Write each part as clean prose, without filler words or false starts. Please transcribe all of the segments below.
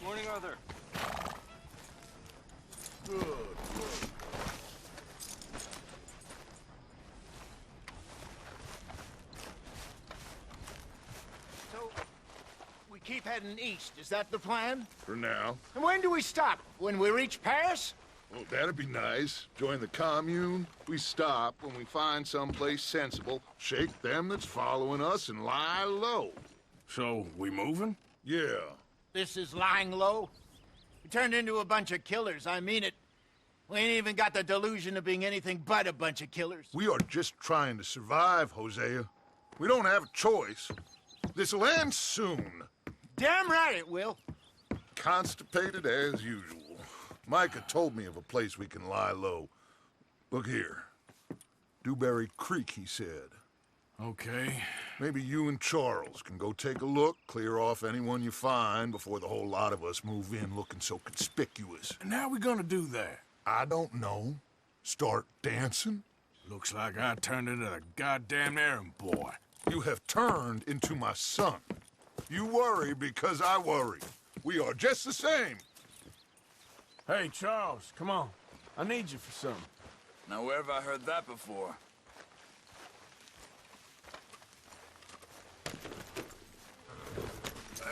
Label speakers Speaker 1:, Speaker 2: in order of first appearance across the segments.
Speaker 1: Morning, Arthur.
Speaker 2: Good.
Speaker 3: So, we keep heading east, is that the plan?
Speaker 2: For now.
Speaker 3: And when do we stop? When we reach Paris?
Speaker 2: Well, that'd be nice. Join the commune. We stop when we find someplace sensible, shake them that's following us, and lie low.
Speaker 4: So, we moving?
Speaker 2: Yeah.
Speaker 3: This is lying low? We turned into a bunch of killers, I mean it. We ain't even got the delusion of being anything but a bunch of killers.
Speaker 2: We are just trying to survive, Hosea. We don't have a choice. This'll end soon.
Speaker 3: Damn right it will.
Speaker 2: Constipated as usual. Micah told me of a place we can lie low. Look here. Dewberry Creek, he said.
Speaker 4: Okay.
Speaker 2: Maybe you and Charles can go take a look, clear off anyone you find before the whole lot of us move in looking so conspicuous.
Speaker 4: And how we gonna do that?
Speaker 2: I don't know. Start dancing?
Speaker 4: Looks like I turned into the goddamn errand boy.
Speaker 2: You have turned into my son. You worry because I worry. We are just the same.
Speaker 4: Hey, Charles, come on. I need you for something.
Speaker 5: Now, where have I heard that before?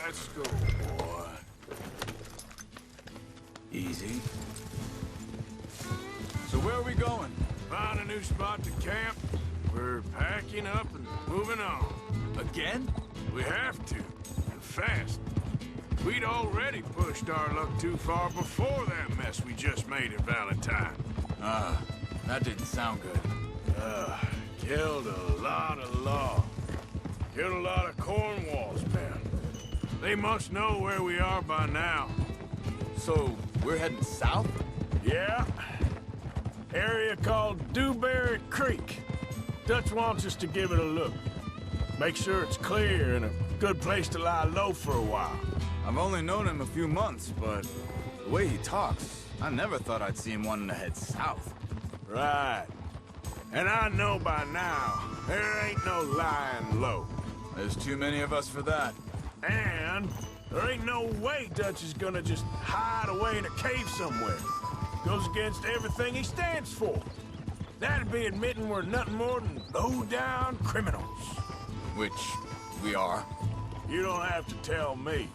Speaker 4: Let's go, boy.
Speaker 5: Easy. So where are we going?
Speaker 4: Found a new spot to camp. We're packing up and moving on.
Speaker 5: Again?
Speaker 4: We have to, and fast. We'd already pushed our luck too far before that mess we just made at Valentine.
Speaker 5: That didn't sound good.
Speaker 4: Killed a lot of law. Killed a lot of Cornwall's men. They must know where we are by now.
Speaker 5: So, we're heading south?
Speaker 4: Yeah. Area called Dewberry Creek. Dutch wants us to give it a look. Make sure it's clear and a good place to lie low for a while.
Speaker 5: I've only known him a few months, but the way he talks, I never thought I'd see him wanting to head south.
Speaker 4: Right. And I know by now, there ain't no lying low.
Speaker 5: There's too many of us for that.
Speaker 4: And there ain't no way Dutch is gonna just hide away in a cave somewhere. Goes against everything he stands for. That'd be admitting we're nothing more than low-down criminals.
Speaker 5: Which we are.
Speaker 4: You don't have to tell me.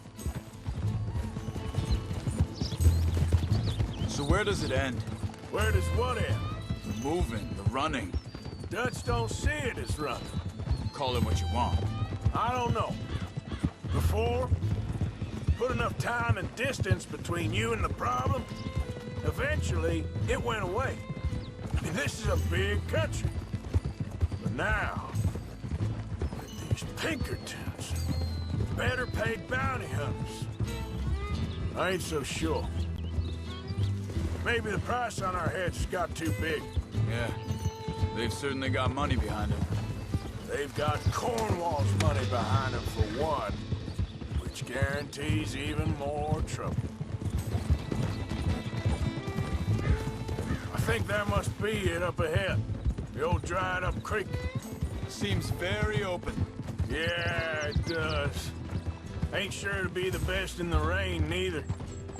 Speaker 5: So where does it end?
Speaker 4: Where does what end?
Speaker 5: The moving, the running.
Speaker 4: Dutch don't see it as running.
Speaker 5: Call it what you want.
Speaker 4: I don't know. Before, put enough time and distance between you and the problem, eventually it went away. I mean, this is a big country. But now, with these Pinkertons, better paid bounty hunters, I ain't so sure. Maybe the price on our heads got too big.
Speaker 5: Yeah, they've certainly got money behind them.
Speaker 4: They've got Cornwall's money behind them for one, which guarantees even more trouble. I think that must be it up ahead. The old dried-up creek.
Speaker 5: Seems very open.
Speaker 4: Yeah, it does. Ain't sure to be the best in the rain, neither.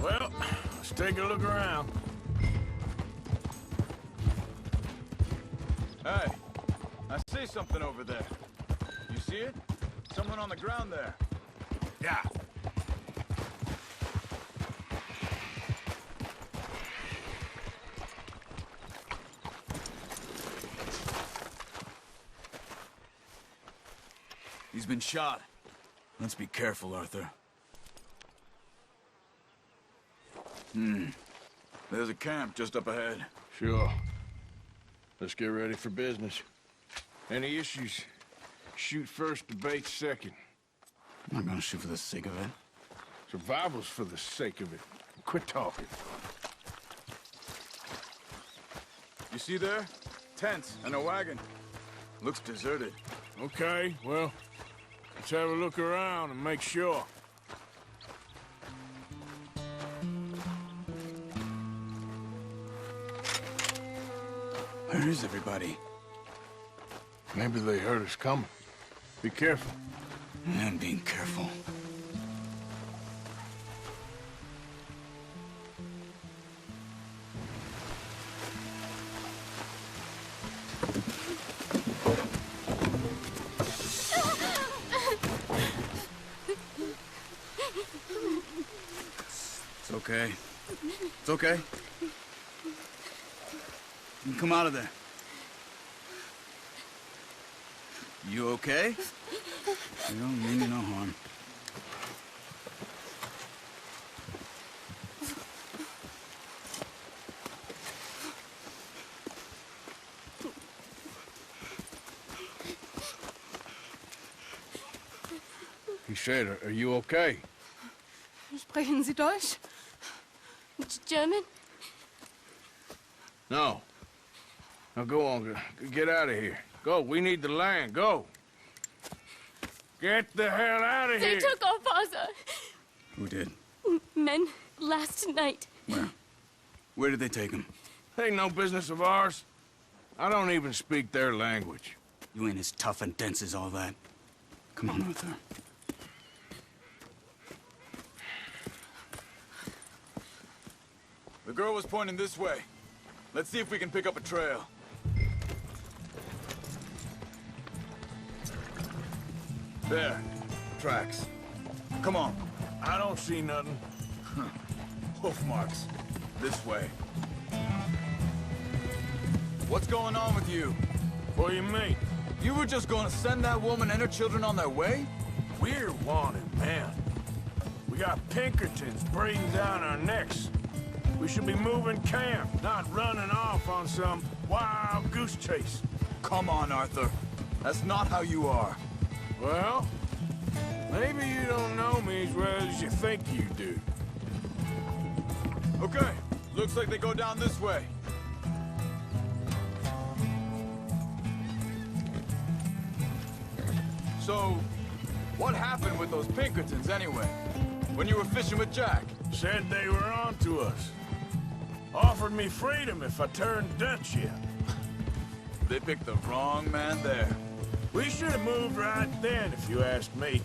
Speaker 4: Well, let's take a look around.
Speaker 5: Hey, I see something over there. You see it? Someone on the ground there.
Speaker 4: Yeah.
Speaker 5: He's been shot. Let's be careful, Arthur. There's a camp just up ahead.
Speaker 4: Sure. Let's get ready for business. Any issues? Shoot first, debate second.
Speaker 5: I'm not gonna shoot for the sake of it.
Speaker 4: Survival's for the sake of it. Quit talking.
Speaker 5: You see there? Tents and a wagon. Looks deserted.
Speaker 4: Okay, well, let's have a look around and make sure.
Speaker 5: Where is everybody?
Speaker 4: Maybe they heard us coming. Be careful.
Speaker 5: I'm being careful. It's okay. It's okay. You can come out of there. You okay? You don't mean you no harm.
Speaker 4: He said, are you okay?
Speaker 1: Sprechen Sie Deutsch? German?
Speaker 4: No. Now go on, get out of here. Go, we need the land, go. Get the hell out of
Speaker 1: They
Speaker 4: here!
Speaker 1: took our father.
Speaker 5: Who did?
Speaker 1: Men last night.
Speaker 5: Where? Where did they take him?
Speaker 4: Ain't no business of ours. I don't even speak their language.
Speaker 5: You ain't as tough and dense as all that. Come on, Arthur. The girl was pointing this way. Let's see if we can pick up a trail. There. Tracks. Come on.
Speaker 4: I don't see nothing.
Speaker 5: Hoof marks. This way. What's going on with you?
Speaker 4: What do you mean?
Speaker 5: You were just gonna send that woman and her children on their way?
Speaker 4: We're wanted, man. We got Pinkertons breathing down our necks. We should be moving camp, not running off on some wild goose chase.
Speaker 5: Come on, Arthur. That's not how you are.
Speaker 4: Well, maybe you don't know me as well as you think you do.
Speaker 5: Okay, looks like they go down this way. So, what happened with those Pinkertons anyway? When you were fishing with Jack?
Speaker 4: Said they were on to us. Offered me freedom if I turned Dutch yet.
Speaker 5: They picked the wrong man there.
Speaker 4: We should have moved right then, if you asked me.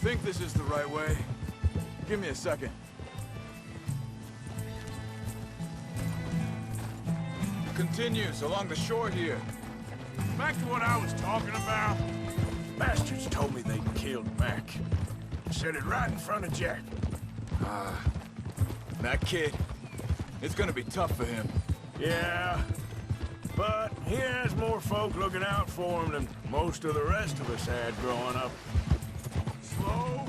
Speaker 5: Think this is the right way? Give me a second. Continues along the shore here.
Speaker 4: Back to what I was talking about. Bastards told me they'd killed Mac. Said it right in front of Jack.
Speaker 5: That kid, it's gonna be tough for him.
Speaker 4: Yeah, but he has more folk looking out for him than most of the rest of us had growing up. Slow.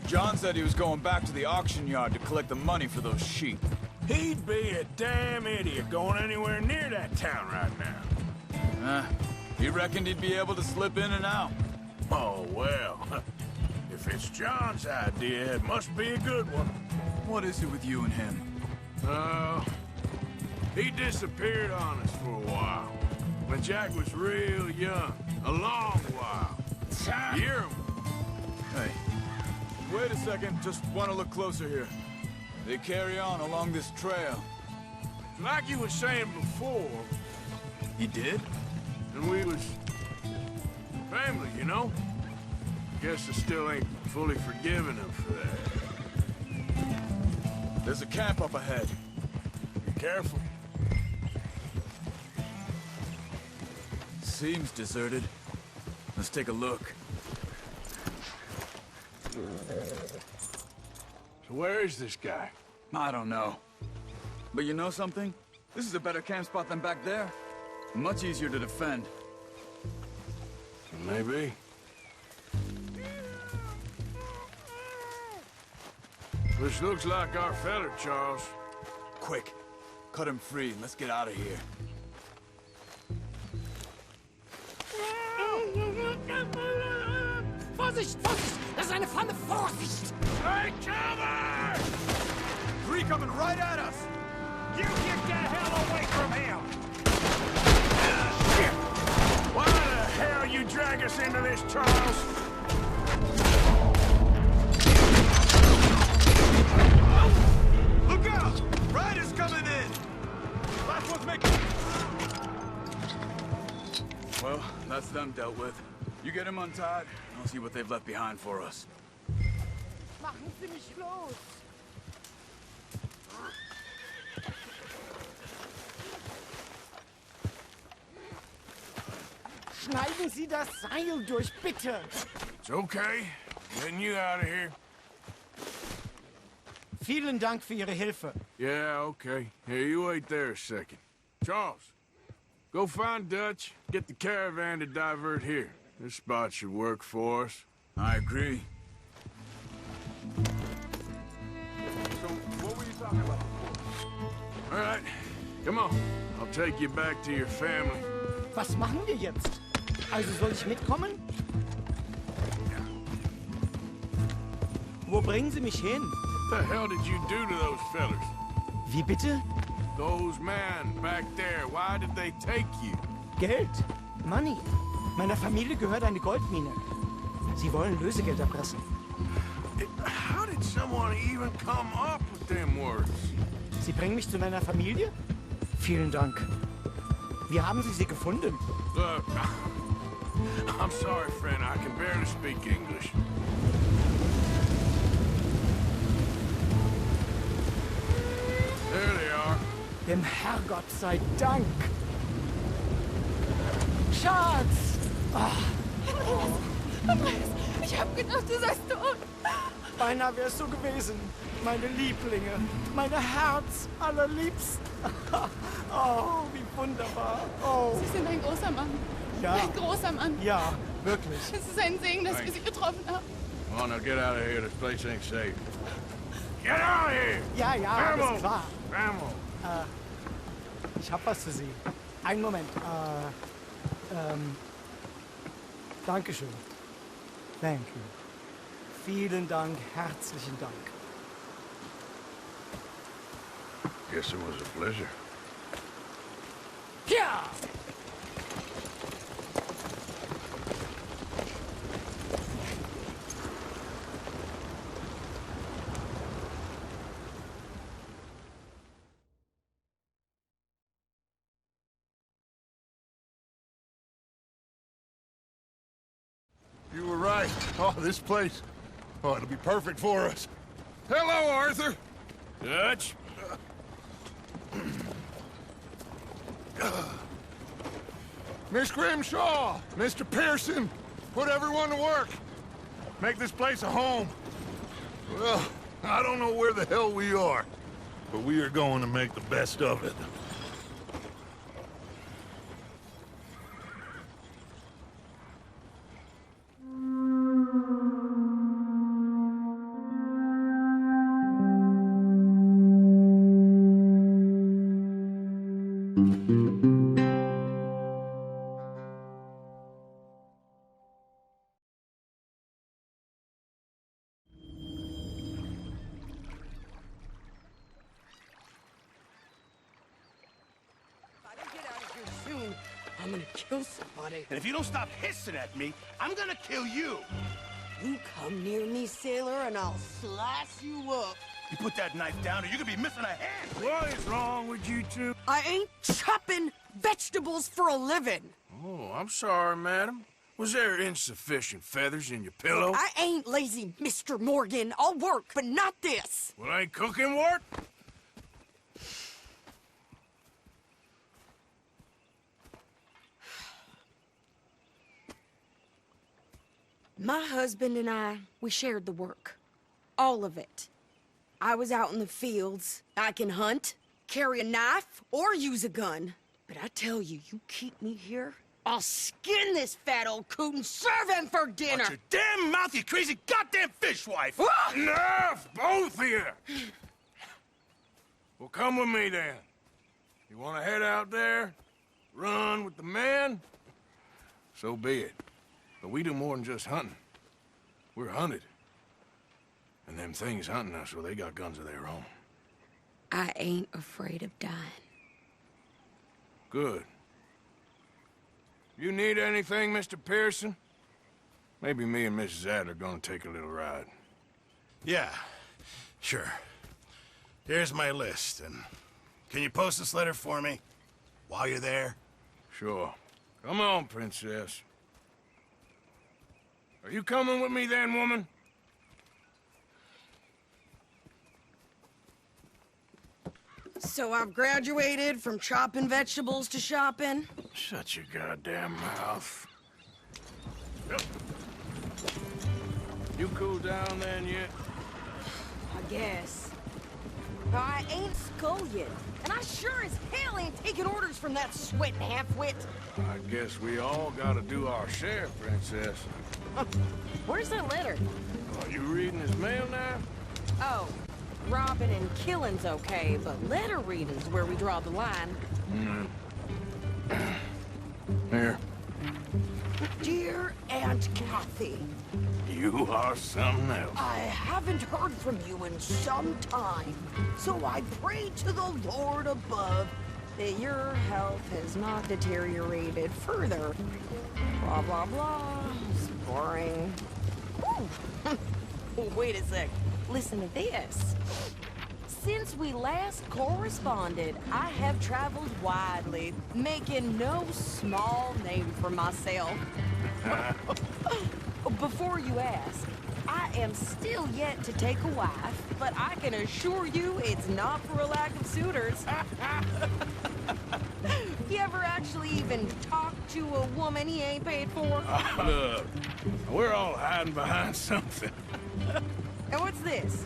Speaker 5: John said he was going back to the auction yard to collect the money for those sheep.
Speaker 4: He'd be a damn idiot going anywhere near that town right now.
Speaker 5: He reckoned he'd be able to slip in and out.
Speaker 4: Oh, well. If it's John's idea, it must be a good one.
Speaker 5: What is it with you and him?
Speaker 4: He disappeared on us for a while. When Jack was real young. A long while. Year.
Speaker 5: Hey, wait a second. Just want to look closer here. They carry on along this trail.
Speaker 4: Like you were saying before,
Speaker 5: He did?
Speaker 4: and we was family, you know? Guess I still ain't fully forgiven him for that.
Speaker 5: There's a camp up ahead.
Speaker 4: Be careful.
Speaker 5: Seems deserted. Let's take a look.
Speaker 4: So where is this guy?
Speaker 5: I don't know. But you know something? This is a better camp spot than back there. Much easier to defend.
Speaker 4: Maybe. This looks like our fella, Charles.
Speaker 5: Quick, cut him free and let's get out of here.
Speaker 6: Vorsicht, Vorsicht! Das ist eine Pfanne! Vorsicht!
Speaker 4: Hey, cover!
Speaker 5: Three coming right at us!
Speaker 6: You get the hell away from him!
Speaker 4: Why the hell you drag us into this, Charles?
Speaker 5: Look out! Riders coming in! Last one's making... Well, that's them dealt with. You get him untied, and I'll see what they've left behind for us.
Speaker 6: Machen Sie mich los! Schneiden Sie das Seil durch, bitte.
Speaker 4: It's okay. Getting you out of here.
Speaker 6: Vielen Dank für Ihre Hilfe.
Speaker 4: Yeah, okay. Here, you wait there a second. Charles, go find Dutch. Get the caravan to divert here. This spot should work for us.
Speaker 5: I agree.
Speaker 4: So, what were you talking about before? All right, come on. I'll take you back to your family.
Speaker 6: Was machen wir jetzt? Also soll ich mitkommen? Wo bringen Sie mich hin?
Speaker 4: What the hell did you do to those fellas?
Speaker 6: Wie bitte?
Speaker 4: Those men back there, why did they take you?
Speaker 6: Geld. Money. Meiner Familie gehört eine Goldmine. Sie wollen Lösegeld erpressen.
Speaker 4: How did someone even come up with them words?
Speaker 6: Sie bringen mich zu meiner Familie? Vielen Dank. Wie haben Sie sie gefunden?
Speaker 4: Look, I'm sorry, friend. I can barely speak English. There they are.
Speaker 6: Dem Herrgott sei Dank. Schatz!
Speaker 1: Andreas, ich hab gedacht, du seist tot.
Speaker 6: Beinahe wärst du gewesen. Meine Lieblinge. Meine Herz allerliebsten. Oh, wie wunderbar. Oh,
Speaker 1: Sie sind ein großer Mann.
Speaker 6: ja.
Speaker 1: Ein großer Mann.
Speaker 6: Ja, wirklich.
Speaker 1: Es ist ein Segen, dass wir Sie getroffen haben.
Speaker 4: Come on, now get out of here. This place ain't safe. Get out of here!
Speaker 6: Ja, ja,
Speaker 4: Ammo!
Speaker 6: alles klar.
Speaker 4: Ammo!
Speaker 6: Ich hab was für Sie. Einen Moment. Dankeschön. Thank you. Vielen Dank, herzlichen Dank.
Speaker 4: Guess it was a pleasure.
Speaker 6: Ja!
Speaker 2: You were right. Oh, this place. Oh, it'll be perfect for us. Hello, Arthur.
Speaker 4: Dutch?
Speaker 2: Miss Grimshaw, Mr. Pearson, put everyone to work. Make this place a home. Well, I don't know where the hell we are, but we are going to make the best of it.
Speaker 7: Soon, I'm gonna kill somebody.
Speaker 3: And if you don't stop hissing at me, I'm gonna kill you.
Speaker 7: You come near me, sailor, and I'll slice you up.
Speaker 3: You put that knife down or you could be missing a hand.
Speaker 4: What is wrong with you two?
Speaker 7: I ain't chopping vegetables for a living.
Speaker 4: Oh, I'm sorry, madam. Was there insufficient feathers in your pillow?
Speaker 7: I ain't lazy, Mr. Morgan. I'll work, but not this.
Speaker 4: Well, ain't cooking work?
Speaker 7: My husband and I, we shared the work. All of it. I was out in the fields. I can hunt, carry a knife, or use a gun. But I tell you, you keep me here, I'll skin this fat old coot and serve him for dinner.
Speaker 3: Watch your damn mouth, you crazy goddamn fishwife!
Speaker 4: Enough, both of you! Well, come with me, then. You want to head out there, run with the men? So be it. But we do more than just hunting. We're hunted. And them things hunting us, well, they got guns of their own.
Speaker 7: I ain't afraid of dying.
Speaker 4: Good. You need anything, Mr. Pearson? Maybe me and Mrs. Adler are gonna take a little ride.
Speaker 3: Yeah, sure. Here's my list, and can you post this letter for me while you're there?
Speaker 4: Sure. Come on, princess. Are you coming with me then, woman?
Speaker 7: So I've graduated from chopping vegetables to shopping.
Speaker 4: Shut your goddamn mouth. You cooled down then yet?
Speaker 7: I guess. I ain't scullion, and I sure as hell ain't taking orders from that sweating half-wit.
Speaker 4: I guess we all gotta do our share, Princess.
Speaker 7: Where's that letter?
Speaker 4: Are you reading his mail now?
Speaker 7: Oh, robbing and killing's okay, but letter reading's where we draw the line.
Speaker 4: Here.
Speaker 7: Dear Aunt Kathy,
Speaker 4: You are something else.
Speaker 7: I haven't heard from you in some time, so I pray to the Lord above that your health has not deteriorated further. Blah, blah, blah. It's boring. Ooh. Wait a sec. Listen to this. Since we last corresponded, I have traveled widely, making no small name for myself. Before you ask, I am still yet to take a wife, but I can assure you it's not for a lack of suitors. You ever actually even talk to a woman he ain't paid for?
Speaker 4: Look, we're all hiding behind something.
Speaker 7: And what's this?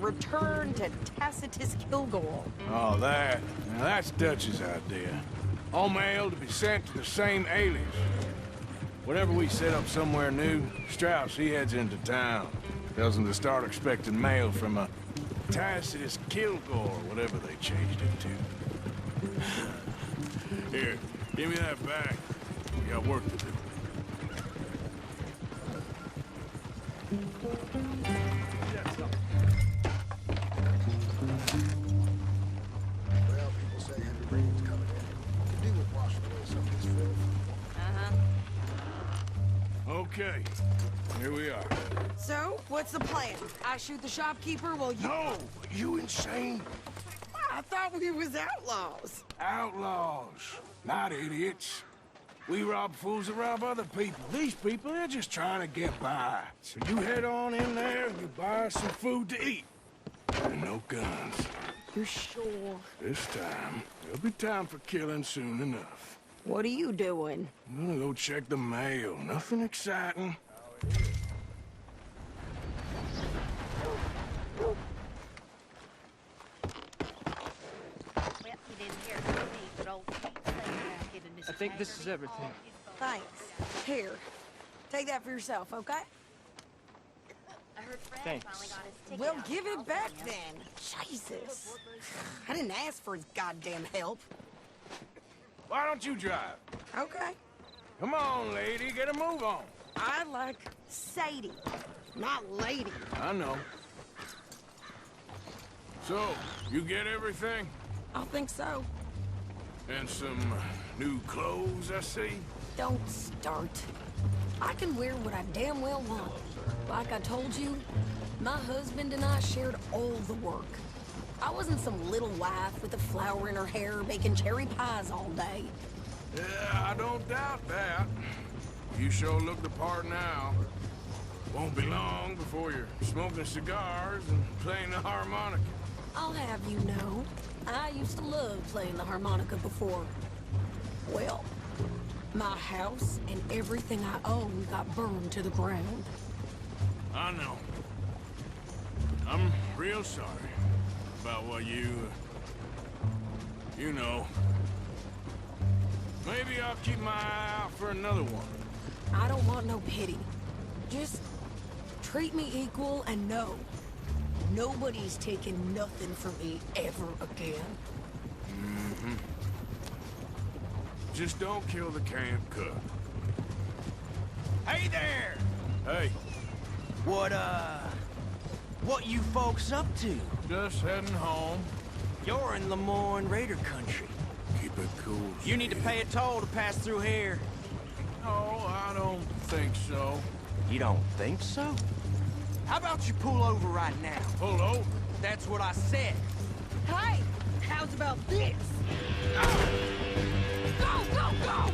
Speaker 7: Return to Tacitus Kilgore.
Speaker 4: Oh, that? Now that's Dutch's idea. All mail to be sent to the same alias. Whenever we set up somewhere new, Strauss, he heads into town. Tells them to start expecting mail from a Tacitus Kilgore, whatever they changed it to. Here, give me that bag. We got work to do.
Speaker 2: Well, people say heavy rain's coming in. Could do with washing away some of this filth.
Speaker 4: Okay, here we are.
Speaker 7: So, what's the plan? I shoot the shopkeeper while you...
Speaker 4: No! You insane?
Speaker 7: I thought we was outlaws.
Speaker 4: Outlaws, not idiots. We rob fools that rob other people. These people, they're just trying to get by. So you head on in there and you buy us some food to eat. And no guns.
Speaker 7: You're sure?
Speaker 4: This time, there'll be time for killing soon enough.
Speaker 7: What are you doing?
Speaker 4: I'm gonna go check the mail. Nothing exciting.
Speaker 6: I think this is everything.
Speaker 7: Thanks. Here, take that for yourself, okay?
Speaker 6: Thanks.
Speaker 7: Well, give it back then. Jesus. I didn't ask for his goddamn help.
Speaker 4: Why don't you drive?
Speaker 7: Okay.
Speaker 4: Come on, lady, get a move on.
Speaker 7: I like Sadie, not lady.
Speaker 4: I know. So, you get everything?
Speaker 7: I think so.
Speaker 4: And some new clothes, I see?
Speaker 7: Don't start. I can wear what I damn well want. Like I told you, my husband and I shared all the work. I wasn't some little wife with a flower in her hair baking cherry pies all day.
Speaker 4: Yeah, I don't doubt that. You sure look the part now. Won't be long before you're smoking cigars and playing the harmonica.
Speaker 7: I'll have you know, I used to love playing the harmonica before. Well, my house and everything I own got burned to the ground.
Speaker 4: I know. I'm real sorry about what you know. Maybe I'll keep my eye out for another one.
Speaker 7: I don't want no pity. Just treat me equal and know nobody's taking nothing from me ever again.
Speaker 4: Mm-hmm. Just don't kill the camp cook.
Speaker 8: Hey there!
Speaker 4: Hey,
Speaker 8: What you folks up to?
Speaker 4: just heading home.
Speaker 8: You're in Lemoyne Raider country.
Speaker 4: Keep it cool.
Speaker 8: You need to pay a toll to pass through here.
Speaker 4: No, I don't think so.
Speaker 8: You don't think so? How about you pull over right now?
Speaker 4: Pull over.
Speaker 8: That's what I said.
Speaker 7: Hey, how's about this? Go, go, go!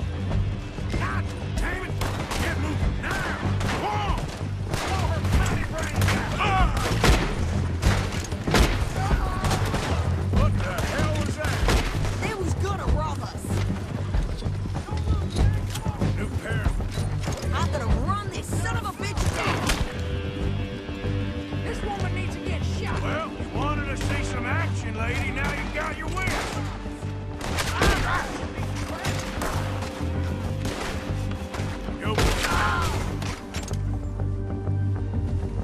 Speaker 4: God damn it! Get moving now! Whoa! Blow her bloody brains out! What the hell was that?
Speaker 7: They was gonna rob us.
Speaker 4: New pair.
Speaker 7: I'm gonna run this son of a bitch down.
Speaker 4: fine, lady. Now you got your wish. Go.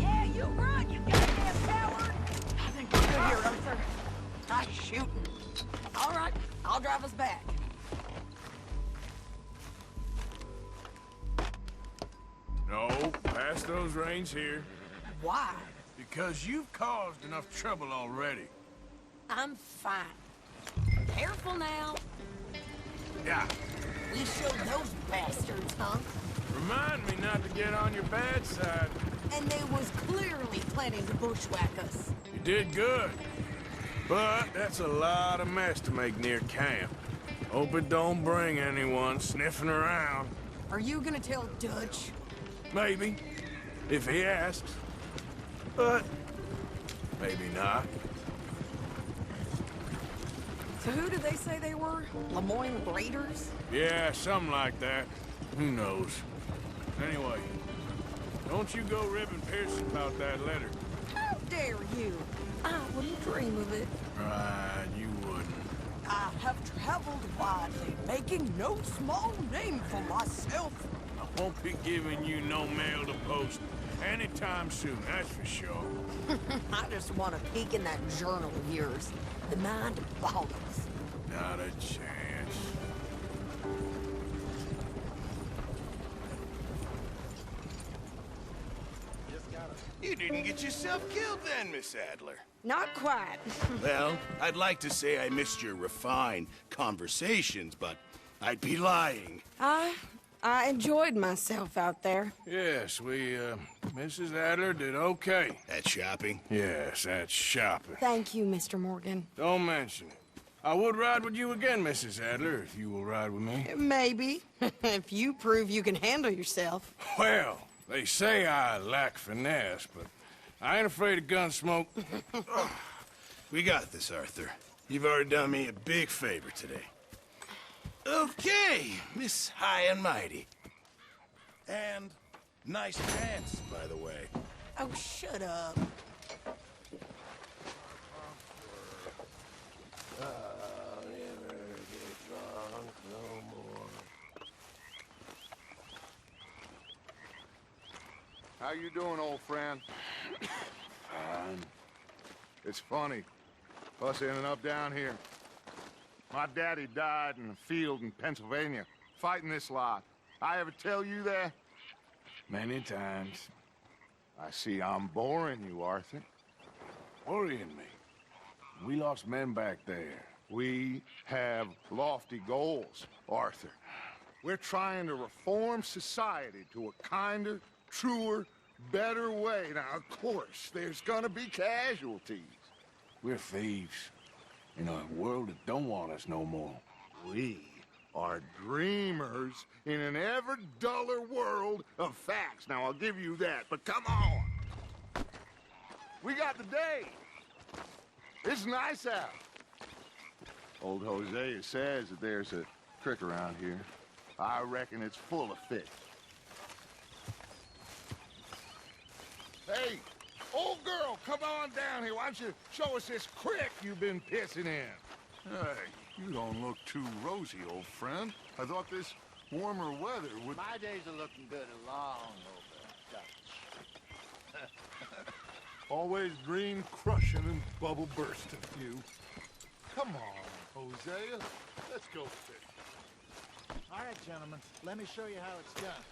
Speaker 7: Yeah, you run, you goddamn coward! I think we're good here, Arthur. Nice shooting. All right, I'll drive us back.
Speaker 4: No, pass those reins here.
Speaker 7: Why?
Speaker 4: Because you've caused enough trouble already.
Speaker 7: I'm fine. Careful now.
Speaker 4: Yeah.
Speaker 7: We showed those bastards, huh?
Speaker 4: Remind me not to get on your bad side.
Speaker 7: And they was clearly planning to bushwhack us.
Speaker 4: You did good. But that's a lot of mess to make near camp. Hope it don't bring anyone sniffing around.
Speaker 7: Are you gonna tell Dutch?
Speaker 4: Maybe, if he asks. But maybe not.
Speaker 7: So who did they say they were? Lemoyne Raiders?
Speaker 4: Yeah, something like that. Who knows? Anyway, don't you go ribbing Pearson about that letter.
Speaker 7: How dare you? I wouldn't dream of it.
Speaker 4: Right, you wouldn't.
Speaker 7: I have traveled widely, making no small name for myself.
Speaker 4: I won't be giving you no mail to post anytime soon, that's for sure.
Speaker 7: I just want to peek in that journal of yours. The mind boggles.
Speaker 4: Not a chance.
Speaker 9: You didn't get yourself killed then, Miss Adler.
Speaker 7: Not quite.
Speaker 9: Well, I'd like to say I missed your refined conversations, but I'd be lying.
Speaker 7: I enjoyed myself out there.
Speaker 4: Yes, Mrs. Adler did okay.
Speaker 9: At shopping?
Speaker 4: Yes, that's shopping.
Speaker 7: Thank you, Mr. Morgan.
Speaker 4: Don't mention it. I would ride with you again, Mrs. Adler, if you will ride with me.
Speaker 7: Maybe. If you prove you can handle yourself.
Speaker 4: Well, they say I lack finesse, but I ain't afraid of gun smoke.
Speaker 9: We got this, Arthur. You've already done me a big favor today. Okay, Miss High and Mighty. And nice pants, by the way.
Speaker 7: Oh, shut up.
Speaker 2: How you doing, old friend?
Speaker 4: Fine.
Speaker 2: It's funny, us ending up down here. My daddy died in a field in Pennsylvania, fighting this lot. I ever tell you that?
Speaker 4: Many times.
Speaker 2: I see I'm boring you, Arthur.
Speaker 4: Worrying me. We lost men back there.
Speaker 2: We have lofty goals, Arthur. We're trying to reform society to a kinder, truer, better way. Now, of course, there's gonna be casualties.
Speaker 4: We're thieves. In a world that don't want us no more.
Speaker 2: We are dreamers in an ever duller world of facts. Now, I'll give you that, but come on. We got the day. It's nice out. Old Hosea says that there's a creek around here. I reckon it's full of fish. Hey, old girl, come on down here. Why don't you show us this creek you've been pissing in? Hey, you don't look too rosy, old friend. I thought this warmer weather would...
Speaker 3: My days are looking good along over Dutch.
Speaker 2: Always green crushing and bubble bursting, you. Come on, Hosea. Let's go fish.
Speaker 10: All right, gentlemen. Let me show you how it's done.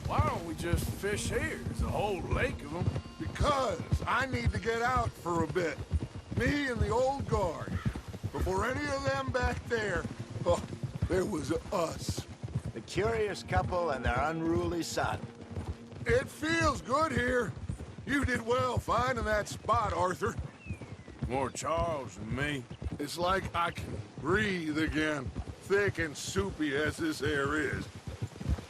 Speaker 4: Why don't we just fish here? There's a whole lake of them.
Speaker 2: Because I need to get out for a bit. Me and the old guard. Before any of them back there, oh, there was us.
Speaker 10: The curious couple and their unruly son.
Speaker 2: It feels good here. You did well finding that spot, Arthur.
Speaker 4: More Charles than me.
Speaker 2: It's like I can breathe again, thick and soupy as this air is.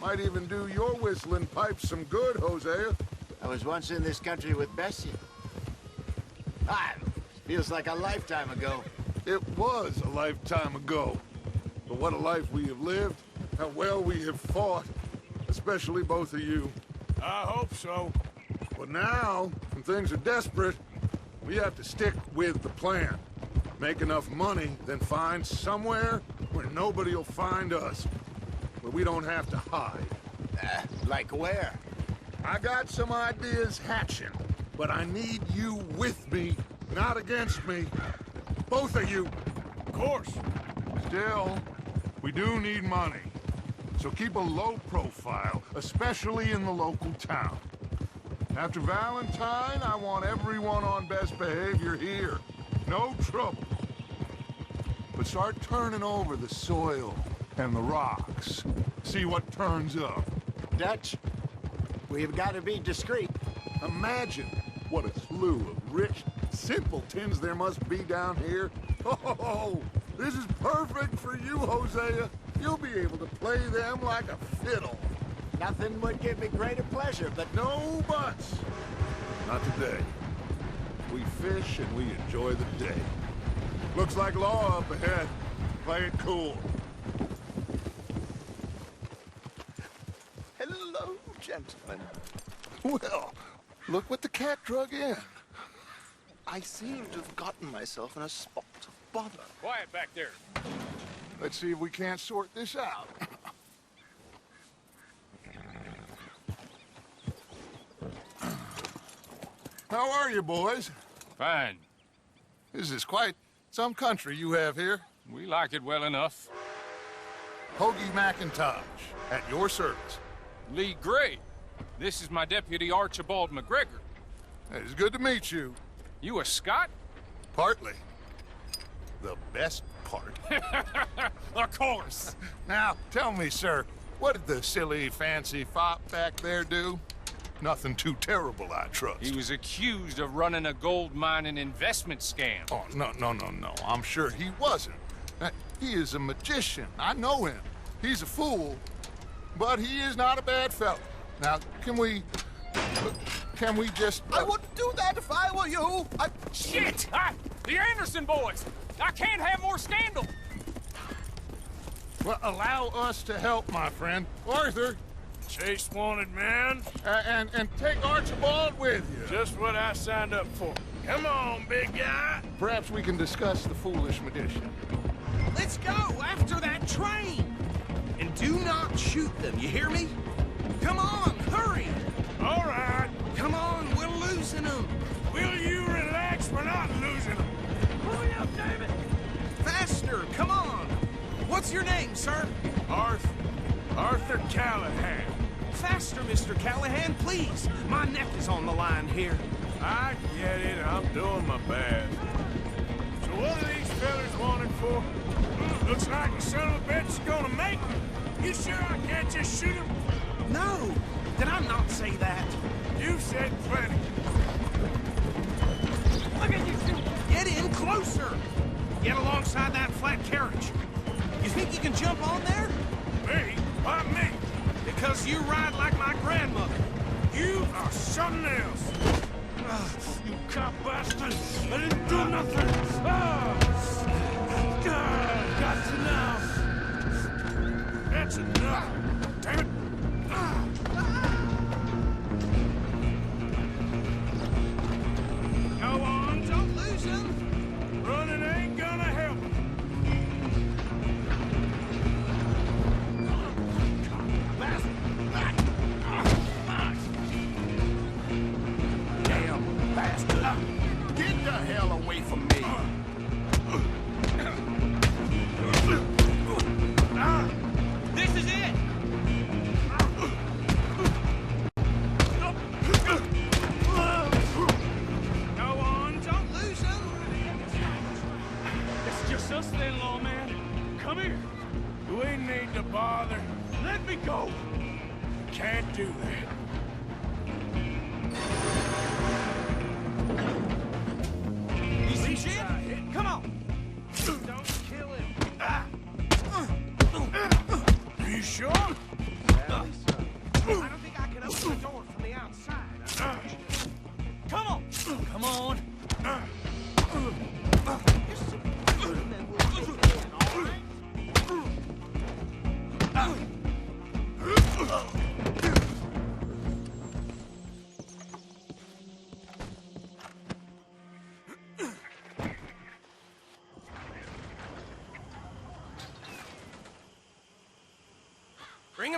Speaker 2: Might even do your whistling pipes some good, Hosea.
Speaker 10: I was once in this country with Bessie. Feels like a lifetime ago.
Speaker 2: It was a lifetime ago. But what a life we have lived, how well we have fought. As especially both of you.
Speaker 4: I hope so.
Speaker 2: But now, when things are desperate, we have to stick with the plan. Make enough money, then find somewhere where nobody will find us. Where we don't have to hide.
Speaker 10: Like where?
Speaker 2: I got some ideas hatching, but I need you with me, not against me. Both of you.
Speaker 4: Of course.
Speaker 2: Still, we do need money. So keep a low profile, especially in the local town. After Valentine, I want everyone on best behavior here. No trouble. But start turning over the soil and the rocks. See what turns up.
Speaker 10: Dutch, we've got to be discreet.
Speaker 2: Imagine what a slew of rich simpletons there must be down here. Oh, this is perfect for you, Hosea. You'll be able to play them like a fiddle.
Speaker 10: Nothing would give me greater pleasure, but
Speaker 2: No buts. Not today. We fish and we enjoy the day. Looks like law up ahead. Play it cool.
Speaker 10: hello, gentlemen.
Speaker 2: Well, look what the cat drug in.
Speaker 10: I seem to have gotten myself in a spot of bother.
Speaker 4: Quiet back there.
Speaker 2: Let's see if we can't sort this out. How are you, boys?
Speaker 11: Fine.
Speaker 2: This is quite some country you have here.
Speaker 11: We like it well enough.
Speaker 2: Hoagie McIntosh, at your service.
Speaker 11: Lee Gray. This is my deputy Archibald McGregor.
Speaker 2: It's good to meet you.
Speaker 11: You a Scot?
Speaker 2: Partly. The best part.
Speaker 11: Of course.
Speaker 2: Now, tell me, sir, what did the silly, fancy fop back there do? Nothing too terrible, I trust.
Speaker 11: He was accused of running a gold mining investment scam.
Speaker 2: Oh, no. I'm sure he wasn't. He is a magician. I know him. He's a fool, but he is not a bad fellow. Now, can we just...
Speaker 10: I wouldn't do that if I were you.
Speaker 11: Shit! The Anderson boys! I can't have more scandal!
Speaker 2: Well, allow us to help, my friend. Arthur,
Speaker 4: Chase wanted man.
Speaker 2: and take Archibald with you.
Speaker 4: Just what I signed up for. Come on, big guy.
Speaker 2: Perhaps we can discuss the foolish magician.
Speaker 8: Let's go after that train! And do not shoot them, you hear me? Come on, hurry!
Speaker 4: All right.
Speaker 8: Come on, we're losing them!
Speaker 4: Will you relax? We're not losing them.
Speaker 8: Hurry up, David! Faster, come on! What's your name, sir?
Speaker 4: Arthur Callahan.
Speaker 8: Faster, Mr. Callahan, please! My neck is on the line here.
Speaker 4: I get it. I'm doing my best. So what are these fellas wanted for? Looks like the son of a bitch is gonna make me. You sure I can't just shoot him?
Speaker 8: No! Did I not say that?
Speaker 4: You said plenty.
Speaker 8: Look at you two! Get in closer! Get alongside that flat carriage. You think you can jump on there?
Speaker 4: Me? Why me?
Speaker 8: Because you ride like my grandmother.
Speaker 4: You are something else. You cop bastard! I didn't do nothing! That's enough! That's enough! Damn it!
Speaker 8: Go on, don't lose him!
Speaker 4: Running ain't gonna help.
Speaker 8: Damn bastard!
Speaker 10: Get the hell away from me.
Speaker 8: This is it!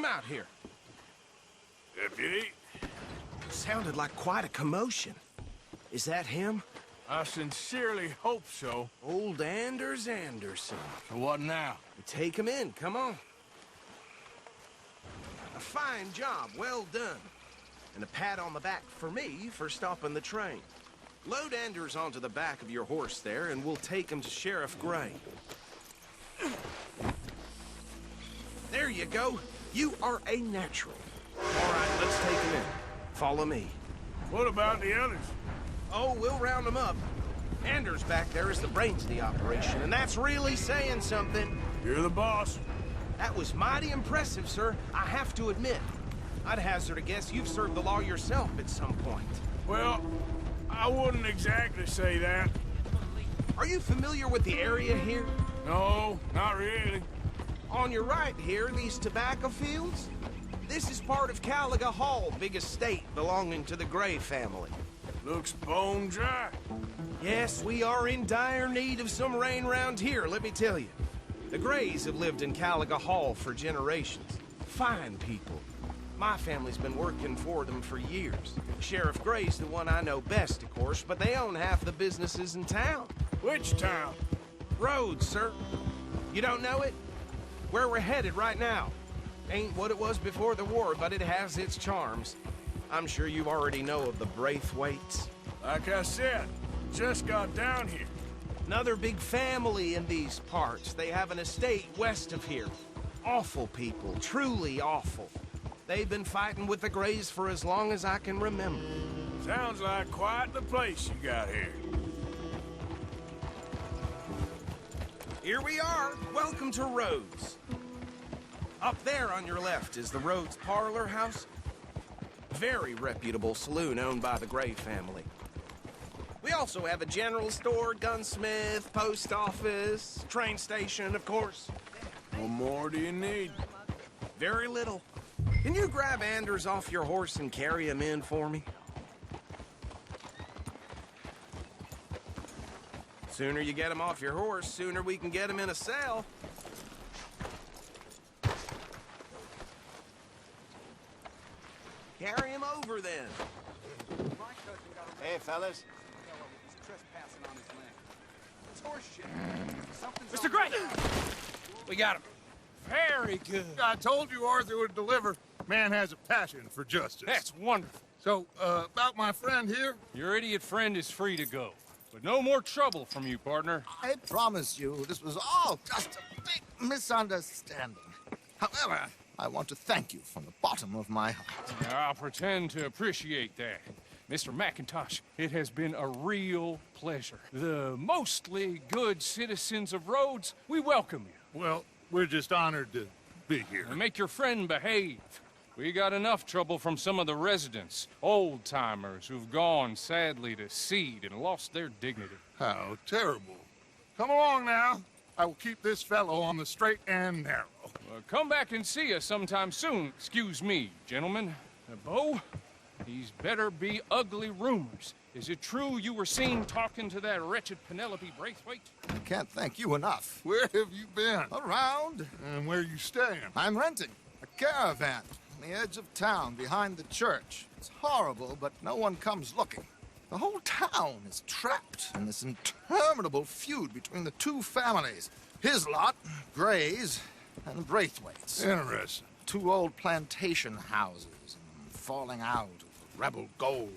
Speaker 8: him out here.
Speaker 4: Deputy,
Speaker 8: Sounded like quite a commotion. Is that him?
Speaker 4: I sincerely hope so.
Speaker 8: Old Anders Anderson.
Speaker 4: So what now?
Speaker 8: Take him in, come on. A fine job, well done. And a pat on the back for me for stopping the train. Load Anders onto the back of your horse there, and we'll take him to Sheriff Gray. There you go. You are a natural. All right, let's take him in. Follow me.
Speaker 4: What about the others?
Speaker 8: Oh, we'll round them up. Anders back there is the brains of the operation, and that's really saying something.
Speaker 4: You're the boss.
Speaker 8: That was mighty impressive, sir. I have to admit. I'd hazard a guess you've served the law yourself at some point.
Speaker 4: Well, I wouldn't exactly say that.
Speaker 8: Are you familiar with the area here?
Speaker 4: No, not really.
Speaker 8: On your right here, these tobacco fields? This is part of Caliga Hall, big estate belonging to the Gray family.
Speaker 4: Looks bone dry.
Speaker 8: Yes, we are in dire need of some rain round here, let me tell you. The Grays have lived in Caliga Hall for generations. Fine people. My family's been working for them for years. Sheriff Gray's the one I know best, of course, but they own half the businesses in town.
Speaker 4: Which town?
Speaker 8: Rhodes, sir. You don't know it? Where we're headed right now. Ain't what it was before the war, but it has its charms. I'm sure you already know of the Braithwaites.
Speaker 4: Like I said, just got down here.
Speaker 8: Another big family in these parts. They have an estate west of here. Awful people, truly awful. They've been fighting with the Grays for as long as I can remember.
Speaker 4: Sounds like quite the place you got here.
Speaker 8: Here we are. Welcome to Rhodes. Up there on your left is the Rhodes Parlor house. Very reputable saloon owned by the Gray family. We also have a general store, gunsmith, post office, train station, of course.
Speaker 4: What more do you need?
Speaker 8: Very little. Can you grab Anders off your horse and carry him in for me? Sooner you get him off your horse, sooner we can get him in a cell. Carry him over, then.
Speaker 3: Hey, fellas.
Speaker 11: Mr. Gray! We got him. Very good.
Speaker 2: I told you Arthur would deliver. Man has a passion for justice.
Speaker 11: That's wonderful.
Speaker 2: So, about my friend here?
Speaker 11: Your idiot friend is free to go. But no more trouble from you, partner.
Speaker 12: I promise you, this was all just a big misunderstanding. However, I want to thank you from the bottom of my heart.
Speaker 11: I'll pretend to appreciate that. Mr. McIntosh, it has been a real pleasure. The mostly good citizens of Rhodes, we welcome you.
Speaker 2: Well, we're just honored to be here.
Speaker 11: And make your friend behave. We got enough trouble from some of the residents, old-timers who've gone, sadly, to seed and lost their dignity.
Speaker 2: How terrible. Come along now. I will keep this fellow on the straight and narrow.
Speaker 11: Come back and see us sometime soon. Excuse me, gentlemen. Bo, these better be ugly rumors. Is it true you were seen talking to that wretched Penelope Braithwaite?
Speaker 12: I can't thank you enough.
Speaker 2: Where have you been?
Speaker 12: Around.
Speaker 2: And where you staying?
Speaker 12: I'm renting a caravan on the edge of town behind the church. It's horrible, but no one comes looking. The whole town is trapped in this interminable feud between the two families. His lot, Gray's, and the Braithwaites.
Speaker 2: Interesting.
Speaker 12: Two old plantation houses, and falling out of rebel gold,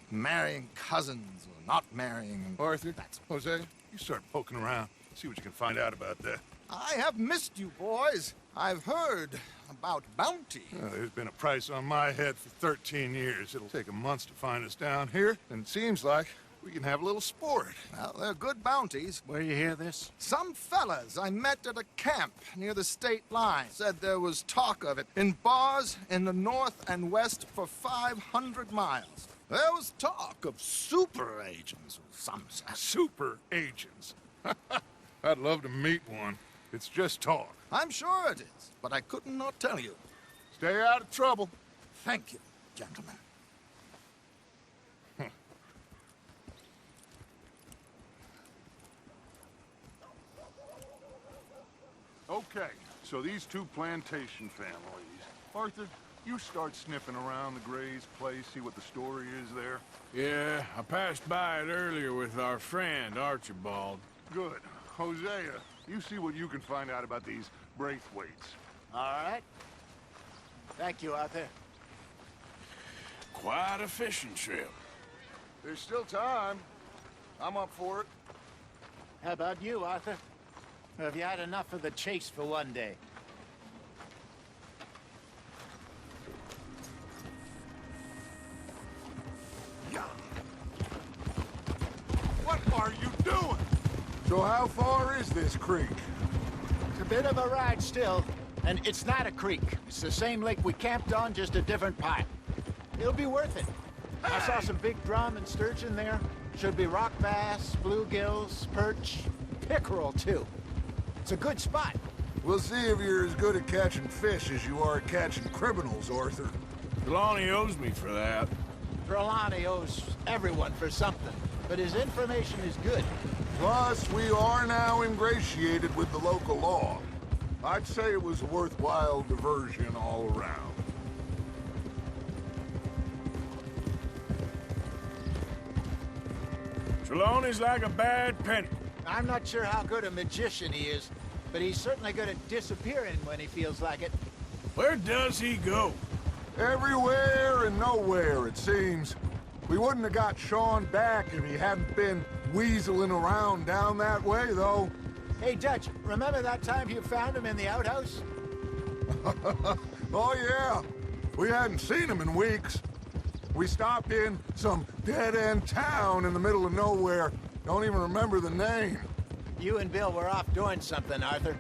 Speaker 12: and marrying cousins or not marrying. And
Speaker 2: Arthur, Jose, you start poking around. See what you can find out about that.
Speaker 12: I have missed you, boys. I've heard about bounty.
Speaker 2: Well, there's been a price on my head for 13 years. It'll take 'em months to find us down here, and it seems like we can have a little sport.
Speaker 12: Well, they're good bounties.
Speaker 2: Where you hear this?
Speaker 12: Some fellas I met at a camp near the state line said there was talk of it in bars in the north and west for 500 miles. There was talk of super agents, some said.
Speaker 2: Super agents. I'd love to meet one. It's just talk.
Speaker 12: I'm sure it is, but I could not tell you.
Speaker 2: Stay out of trouble.
Speaker 12: Thank you, gentlemen.
Speaker 2: Okay, so these two plantation families, Arthur, you start sniffing around the Gray's place, see what the story is there.
Speaker 4: Yeah, I passed by it earlier with our friend, Archibald.
Speaker 2: Good. Hosea, you see what you can find out about these Braithwaites.
Speaker 3: All right. Thank you, Arthur.
Speaker 4: Quite a fishing trip.
Speaker 2: There's still time. I'm up for it.
Speaker 3: How about you, Arthur? Or have you had enough of the chase for one day?
Speaker 2: What are you doing? So how far is this creek?
Speaker 3: It's a bit of a ride still, and it's not a creek. It's the same lake we camped on, just a different part. It'll be worth it. Hey! I saw some big drum and sturgeon there. Should be rock bass, bluegills, perch, pickerel, too. It's a good spot.
Speaker 2: We'll see if you're as good at catching fish as you are at catching criminals, Arthur.
Speaker 4: Trelawney owes me for that.
Speaker 3: Trelawney owes everyone for something, but his information is good.
Speaker 2: Plus, we are now ingratiated with the local law. I'd say it was a worthwhile diversion all around.
Speaker 4: Trelawney's like a bad penny.
Speaker 3: I'm not sure how good a magician he is, but he's certainly good at disappearing when he feels like it.
Speaker 4: Where does he go?
Speaker 2: Everywhere and nowhere, it seems. We wouldn't have got Sean back if he hadn't been weaseling around down that way, though.
Speaker 3: Hey, Dutch, remember that time you found him in the outhouse?
Speaker 2: Oh, yeah. We hadn't seen him in weeks. We stopped in some dead-end town in the middle of nowhere. Don't even remember the name.
Speaker 3: You and Bill were off doing something, Arthur.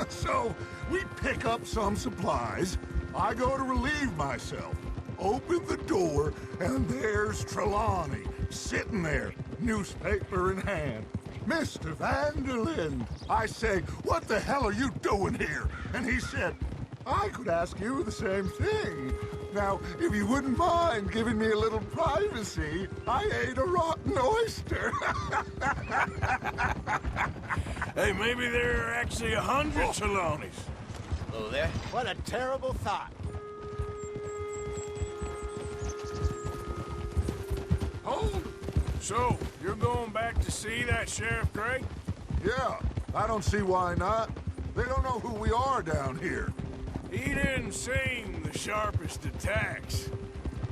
Speaker 2: So, we pick up some supplies. I go to relieve myself. Open the door, and there's Trelawney, sitting there, newspaper in hand. Mr. Van der Linde. I say, what the hell are you doing here? And he said, I could ask you the same thing. Now, if you wouldn't mind giving me a little privacy, I ate a rotten oyster.
Speaker 4: Hey, maybe there are actually 100 Trelawneys.
Speaker 3: Oh, there? What a terrible thought.
Speaker 2: Hold.
Speaker 4: So, you're going back to see that Sheriff Gray?
Speaker 2: Yeah, I don't see why not. They don't know who we are down here.
Speaker 4: He didn't seem the sharpest attacks.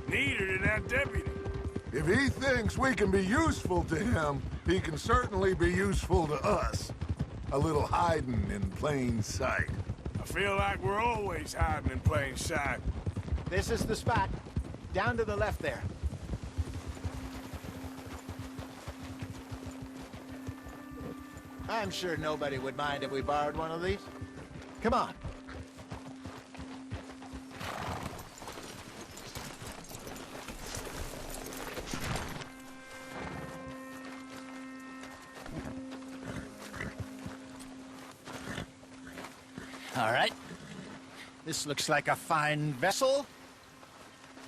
Speaker 4: Neither did that deputy.
Speaker 2: If he thinks we can be useful to him, he can certainly be useful to us. A little hiding in plain sight.
Speaker 4: I feel like we're always hiding in plain sight.
Speaker 3: This is the spot. Down to the left there. I'm sure nobody would mind if we borrowed one of these. Come on. All right. This looks like a fine vessel.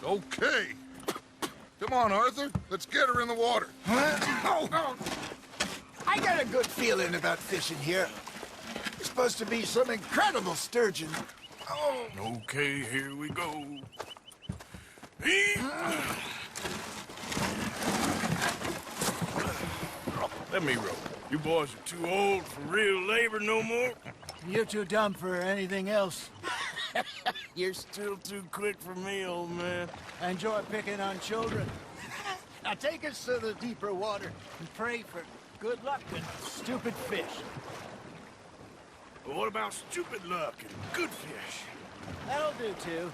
Speaker 2: Okay. Come on, Arthur. Let's get her in the water.
Speaker 3: Oh. I got a good feeling about fishing here. It's supposed to be some incredible sturgeon. Oh.
Speaker 4: Okay, here we go. Let me row. You boys are too old for real labor no more.
Speaker 3: You're too dumb for anything else.
Speaker 4: You're still too quick for me, old man.
Speaker 3: I enjoy picking on children. Now take us to the deeper water and pray for good luck and stupid fish.
Speaker 4: Well, what about stupid luck and good fish?
Speaker 3: That'll do, too.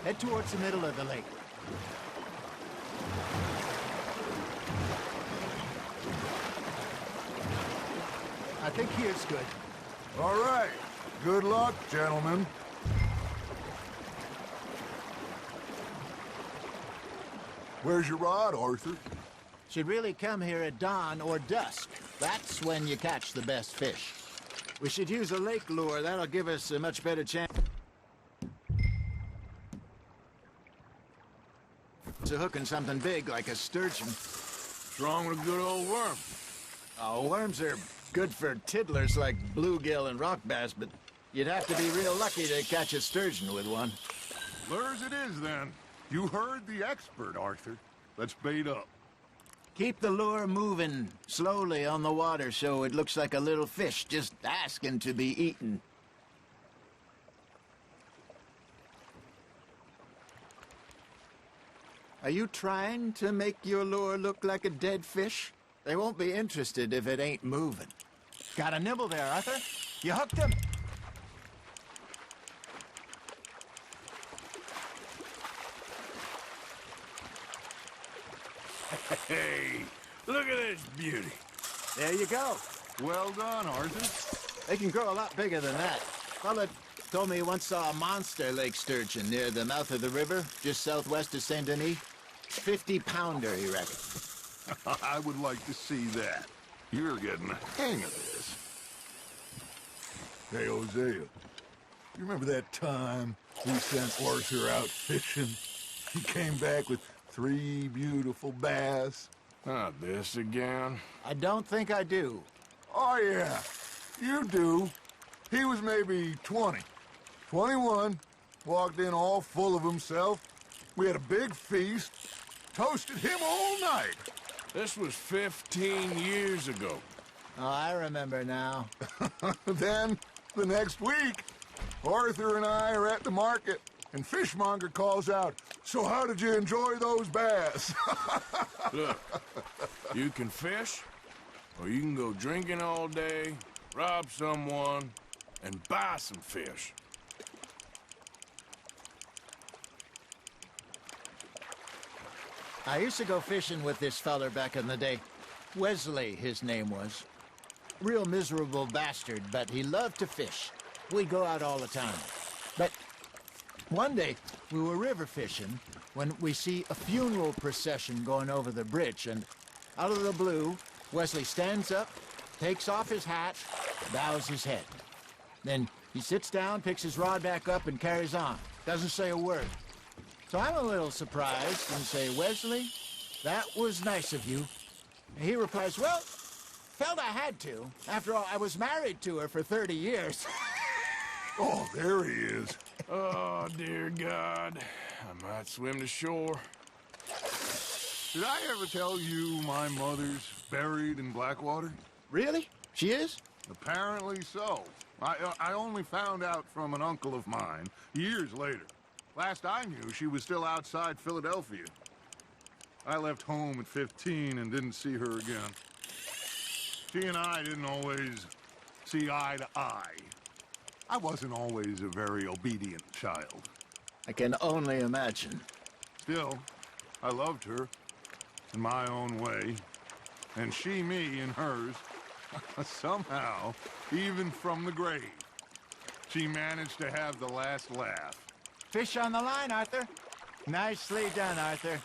Speaker 3: Head towards the middle of the lake. I think here's good.
Speaker 2: All right. Good luck, gentlemen. Where's your rod, Arthur?
Speaker 3: Should really come here at dawn or dusk. That's when you catch the best fish. We should use a lake lure. That'll give us a much better chance to hooking something big like a sturgeon.
Speaker 4: What's wrong with a good old worm?
Speaker 3: Oh, worms are good for tiddlers like bluegill and rock bass, but You'd have to be real lucky to catch a sturgeon with one.
Speaker 2: Lures it is, then. You heard the expert, Arthur. Let's bait up.
Speaker 3: Keep the lure moving slowly on the water so it looks like a little fish just asking to be eaten. Are you trying to make your lure look like a dead fish? They won't be interested if it ain't moving. Got a nibble there, Arthur? You hooked him?
Speaker 4: Hey, look at this beauty.
Speaker 3: There you go.
Speaker 2: Well done, Arthur.
Speaker 3: They can grow a lot bigger than that. Fella told me he once saw a monster lake sturgeon near the mouth of the river, just southwest of Saint Denis. 50-pounder, he reckoned.
Speaker 2: I would like to see that. You're getting the hang of this. Hey, Hosea, you remember that time we sent Arthur out fishing? He came back with 3 beautiful bass.
Speaker 4: Not this again.
Speaker 3: I don't think I do.
Speaker 2: Oh, yeah, you do. He was maybe 20, 21, walked in all full of himself. We had a big feast, toasted him all night.
Speaker 4: This was 15 years ago.
Speaker 3: Oh, I remember now.
Speaker 2: Then, the next week, Arthur and I are at the market, and Fishmonger calls out, "So how did you enjoy those bass?"
Speaker 4: Look, you can fish, or you can go drinking all day, rob someone, and buy some fish.
Speaker 3: I used to go fishing with this feller back in the day. Wesley, his name was. Real miserable bastard, but he loved to fish. We'd go out all the time. But one day, we were river fishing when we see a funeral procession going over the bridge, and out of the blue, Wesley stands up, takes off his hat, bows his head. Then he sits down, picks his rod back up, and carries on. Doesn't say a word. So I'm a little surprised and say, "Wesley, that was nice of you." And he replies, "Well, felt I had to. After all, I was married to her for 30 years.
Speaker 2: Oh, there he is.
Speaker 4: Oh, dear God. I might swim to shore.
Speaker 2: Did I ever tell you my mother's buried in Blackwater?
Speaker 3: Really? She is?
Speaker 2: Apparently so. I only found out from an uncle of mine years later. Last I knew, she was still outside Philadelphia. I left home at 15 and didn't see her again. She and I didn't always see eye to eye. I wasn't always a very obedient child.
Speaker 3: I can only imagine.
Speaker 2: Still, I loved her in my own way, and she me in hers. Somehow, even from the grave, she managed to have the last laugh.
Speaker 3: Fish on the line, Arthur. Nicely done, Arthur.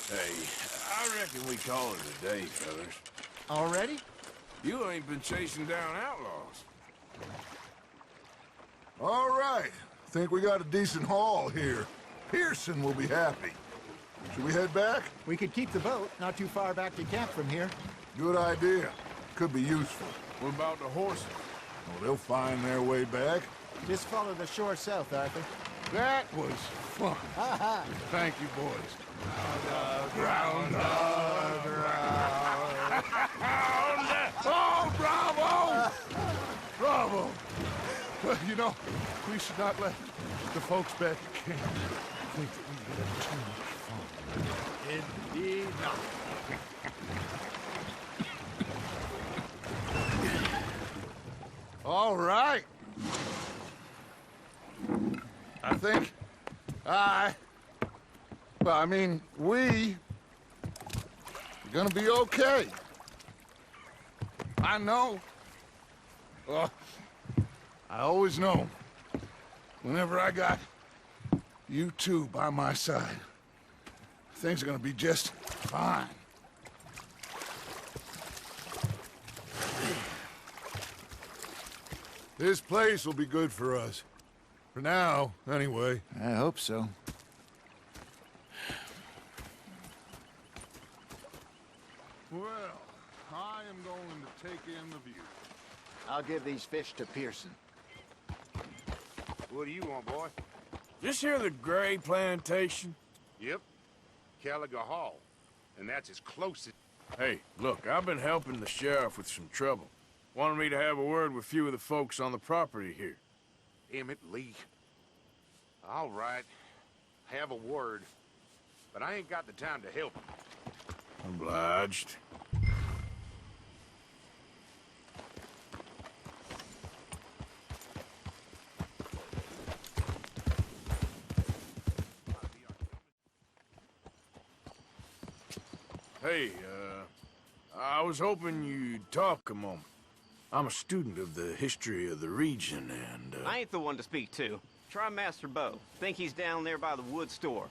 Speaker 4: Hey, I reckon we call it a day, fellas.
Speaker 3: Already?
Speaker 4: You ain't been chasing down outlaws.
Speaker 2: All right. Think we got a decent haul here. Pearson will be happy. Should we head back?
Speaker 3: We could keep the boat not too far back to camp from here.
Speaker 2: Good idea. Could be useful.
Speaker 4: What about the horses?
Speaker 2: Well, they'll find their way back.
Speaker 3: Just follow the shore south, Arthur.
Speaker 2: That was fun. Thank you, boys. Ground. Oh, bravo! Bravo! Well, you know, we should not let the folks back at camp think that we had too much fun.
Speaker 3: Indeed not.
Speaker 2: All right. I think we're gonna be okay. I know. Well, I always know. Whenever I got you two by my side, things are gonna be just fine. This place will be good for us. For now, anyway.
Speaker 3: I hope so.
Speaker 2: Well, I am going to take in the view.
Speaker 3: I'll give these fish to Pearson.
Speaker 13: What do you want, boy?
Speaker 4: This here the Gray Plantation?
Speaker 13: Yep. Caliga Hall. And that's as close as...
Speaker 4: Hey, look, I've been helping the sheriff with some trouble. Wanted me to have a word with a few of the folks on the property here.
Speaker 13: Emmett Lee. All right. Have a word. But I ain't got the time to help him.
Speaker 4: Obliged. Hey, I was hoping you'd talk a moment. I'm a student of the history of the region, and,
Speaker 14: I ain't the one to speak to. Try Master Bo. Think he's down there by the wood store.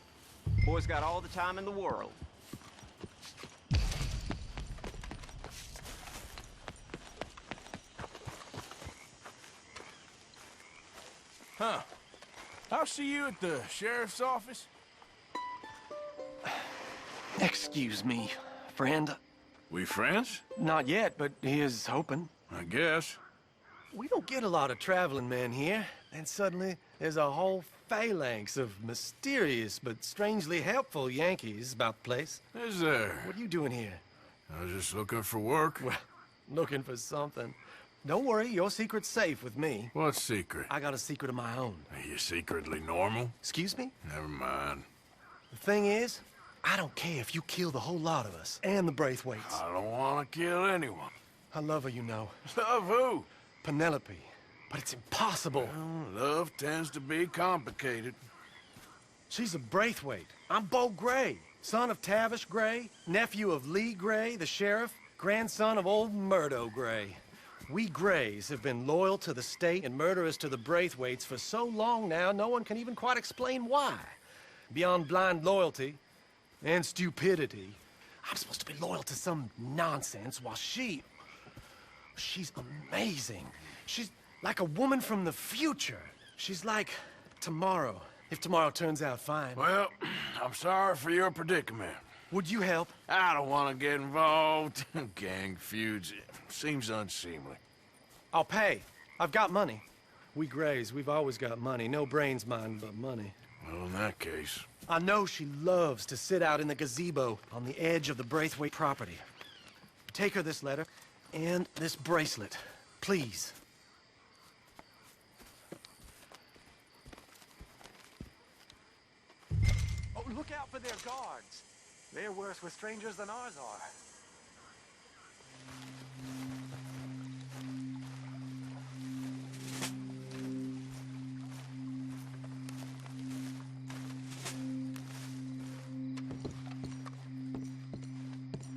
Speaker 14: Boy's got all the time in the world.
Speaker 4: Huh. I'll see you at the sheriff's office.
Speaker 15: Excuse me, friend.
Speaker 4: We friends?
Speaker 15: Not yet, but he is hoping.
Speaker 4: I guess.
Speaker 15: We don't get a lot of traveling men here. Then suddenly, there's a whole phalanx of mysterious but strangely helpful Yankees about the place.
Speaker 4: Is there?
Speaker 15: What are you doing here?
Speaker 4: I was just looking for work.
Speaker 15: Well, looking for something. Don't worry, your secret's safe with me.
Speaker 4: What secret?
Speaker 15: I got a secret of my own.
Speaker 4: Are you secretly normal?
Speaker 15: Excuse me?
Speaker 4: Never mind.
Speaker 15: The thing is, I don't care if you kill the whole lot of us, and the Braithwaites.
Speaker 4: I don't want to kill anyone.
Speaker 15: I love her, you know.
Speaker 4: Love who?
Speaker 15: Penelope. But it's impossible.
Speaker 4: Well, love tends to be complicated.
Speaker 15: She's a Braithwaite. I'm Bo Gray, son of Tavish Gray, nephew of Lee Gray, the sheriff, grandson of old Murdo Gray. We Grays have been loyal to the state and murderous to the Braithwaites for so long now, no one can even quite explain why. Beyond blind loyalty and stupidity, I'm supposed to be loyal to some nonsense while she's amazing. She's like a woman from the future. She's like tomorrow, if tomorrow turns out fine.
Speaker 4: Well, I'm sorry for your predicament.
Speaker 15: Would you help?
Speaker 4: I don't want to get involved. Gang feuds. Seems unseemly.
Speaker 15: I'll pay. I've got money. We Grays, we've always got money. No brains, mind, but money.
Speaker 4: Well, in that case...
Speaker 15: I know she loves to sit out in the gazebo on the edge of the Braithwaite property. Take her this letter and this bracelet, please. Oh, look out for their guards. They're worse with strangers than ours are.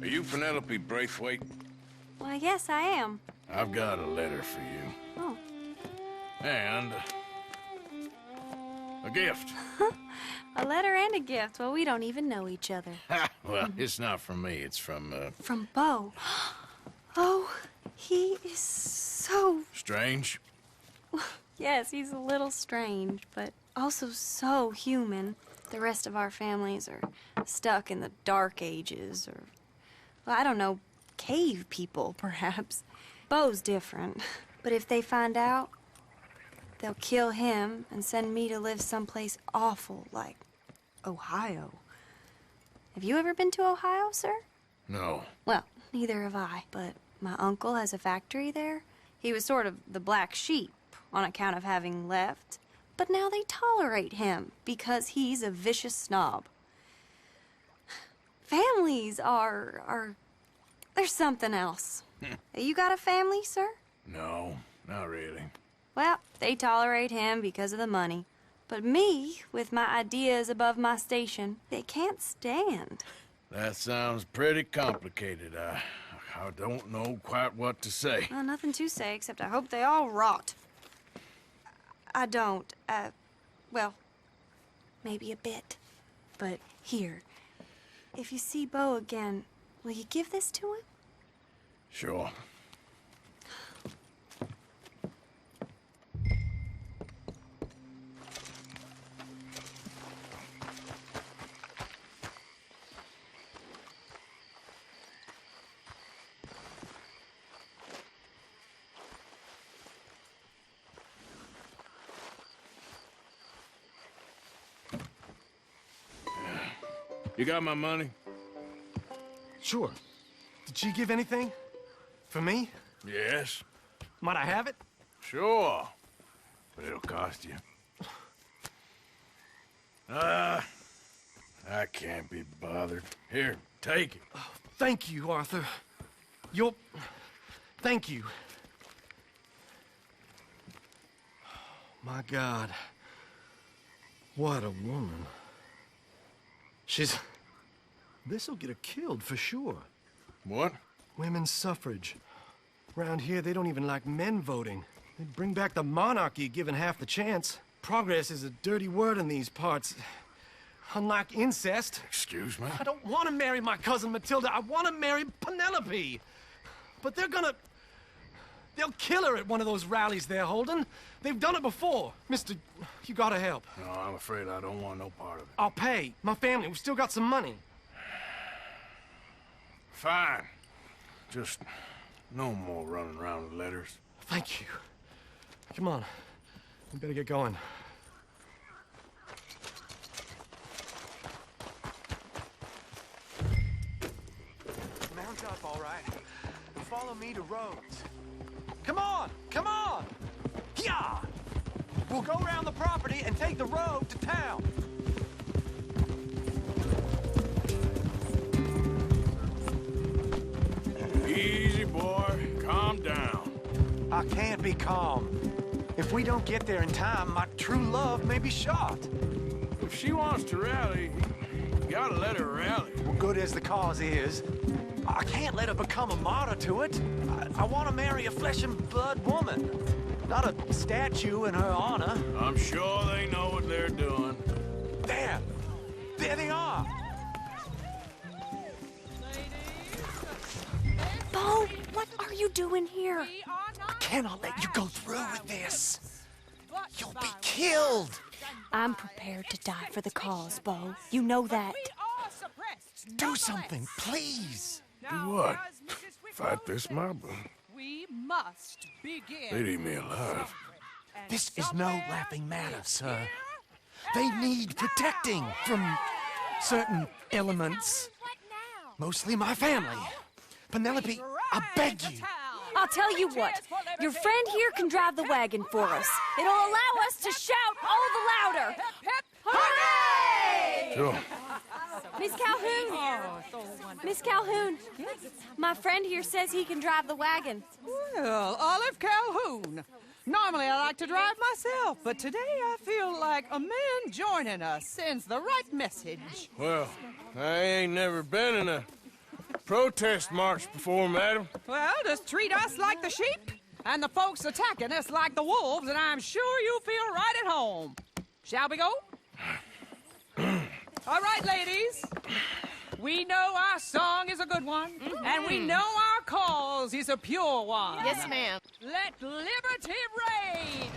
Speaker 4: Are you Penelope Braithwaite?
Speaker 16: Well, yes, I am.
Speaker 4: I've got a letter for you.
Speaker 16: Oh.
Speaker 4: And... a gift.
Speaker 16: A letter and a gift. Well, we don't even know each other.
Speaker 4: Well, it's not from me. It's from,
Speaker 16: From Bo. Oh, he is so...
Speaker 4: Strange?
Speaker 16: Yes, he's a little strange, but also so human. The rest of our families are stuck in the Dark Ages, or... well, I don't know, cave people, perhaps. Bo's different. But if they find out, they'll kill him and send me to live someplace awful, like Ohio. Have you ever been to Ohio, sir?
Speaker 4: No.
Speaker 16: Well, neither have I, but my uncle has a factory there. He was sort of the black sheep on account of having left. But now they tolerate him because he's a vicious snob. Families are there's something else. You got a family, sir?
Speaker 4: No, not really.
Speaker 16: Well, they tolerate him because of the money. But me, with my ideas above my station, they can't stand.
Speaker 4: That sounds pretty complicated. I don't know quite what to say.
Speaker 16: Well, nothing to say, except I hope they all rot. I don't, well, maybe a bit. But here, if you see Bo again, will you give this to him?
Speaker 4: Sure. You got my money?
Speaker 15: Sure. Did she give anything? For me?
Speaker 4: Yes.
Speaker 15: Might I have it?
Speaker 4: Sure. But it'll cost you. I can't be bothered. Here, take it.
Speaker 15: Oh, thank you, Arthur. Thank you. My God. What a woman. This'll get her killed for sure.
Speaker 4: What?
Speaker 15: Women's suffrage. Around here, they don't even like men voting. They'd bring back the monarchy given half the chance. Progress is a dirty word in these parts. Unlike incest.
Speaker 4: Excuse me?
Speaker 15: I don't want to marry my cousin Matilda. I want to marry Penelope. But they'll kill her at one of those rallies they're holding. They've done it before. Mister, you gotta help.
Speaker 4: No, I'm afraid I don't want no part of it.
Speaker 15: I'll pay. My family, we've still got some money.
Speaker 4: Fine. Just no more running around with letters.
Speaker 15: Thank you. Come on. We better get going.
Speaker 6: Mount up, all right? Follow me to Rhodes. Come on! Come on! Yeah! We'll go around the property and take the road to town.
Speaker 4: Easy, boy. Calm down.
Speaker 6: I can't be calm. If we don't get there in time, my true love may be shot.
Speaker 4: If she wants to rally, you gotta let her rally.
Speaker 6: Well, good as the cause is, I can't let her become a martyr to it. I want to marry a flesh and blood woman, not a statue in her honor.
Speaker 4: I'm sure they know what they're doing.
Speaker 6: There! There they are!
Speaker 16: Bo, what are you doing here?
Speaker 6: I cannot let you go through with this. You'll be killed.
Speaker 16: I'm prepared to die for the cause, Bo. You know that.
Speaker 6: Do something, please.
Speaker 4: Do what? Fight this mob?
Speaker 17: We must begin.
Speaker 4: They'd eat me alive.
Speaker 6: This is no laughing matter, sir. They need protecting from certain elements. Mostly my family. Penelope, I beg you.
Speaker 16: I'll tell you what. Your friend here can drive the wagon for us. It'll allow us to shout all the louder. Hooray!
Speaker 4: Sure.
Speaker 16: Miss Calhoun! Miss Calhoun! My friend here says he can drive the wagon.
Speaker 17: Well, Olive Calhoun. Normally I like to drive myself, but today I feel like a man joining us sends the right message.
Speaker 4: Well, I ain't never been in a protest march before, madam.
Speaker 17: Well, just treat us like the sheep, and the folks attacking us like the wolves, and I'm sure you feel right at home. Shall we go? All right, ladies. We know our song is a good one, and we know our cause is a pure one.
Speaker 1: Yes, ma'am.
Speaker 17: Let liberty reign!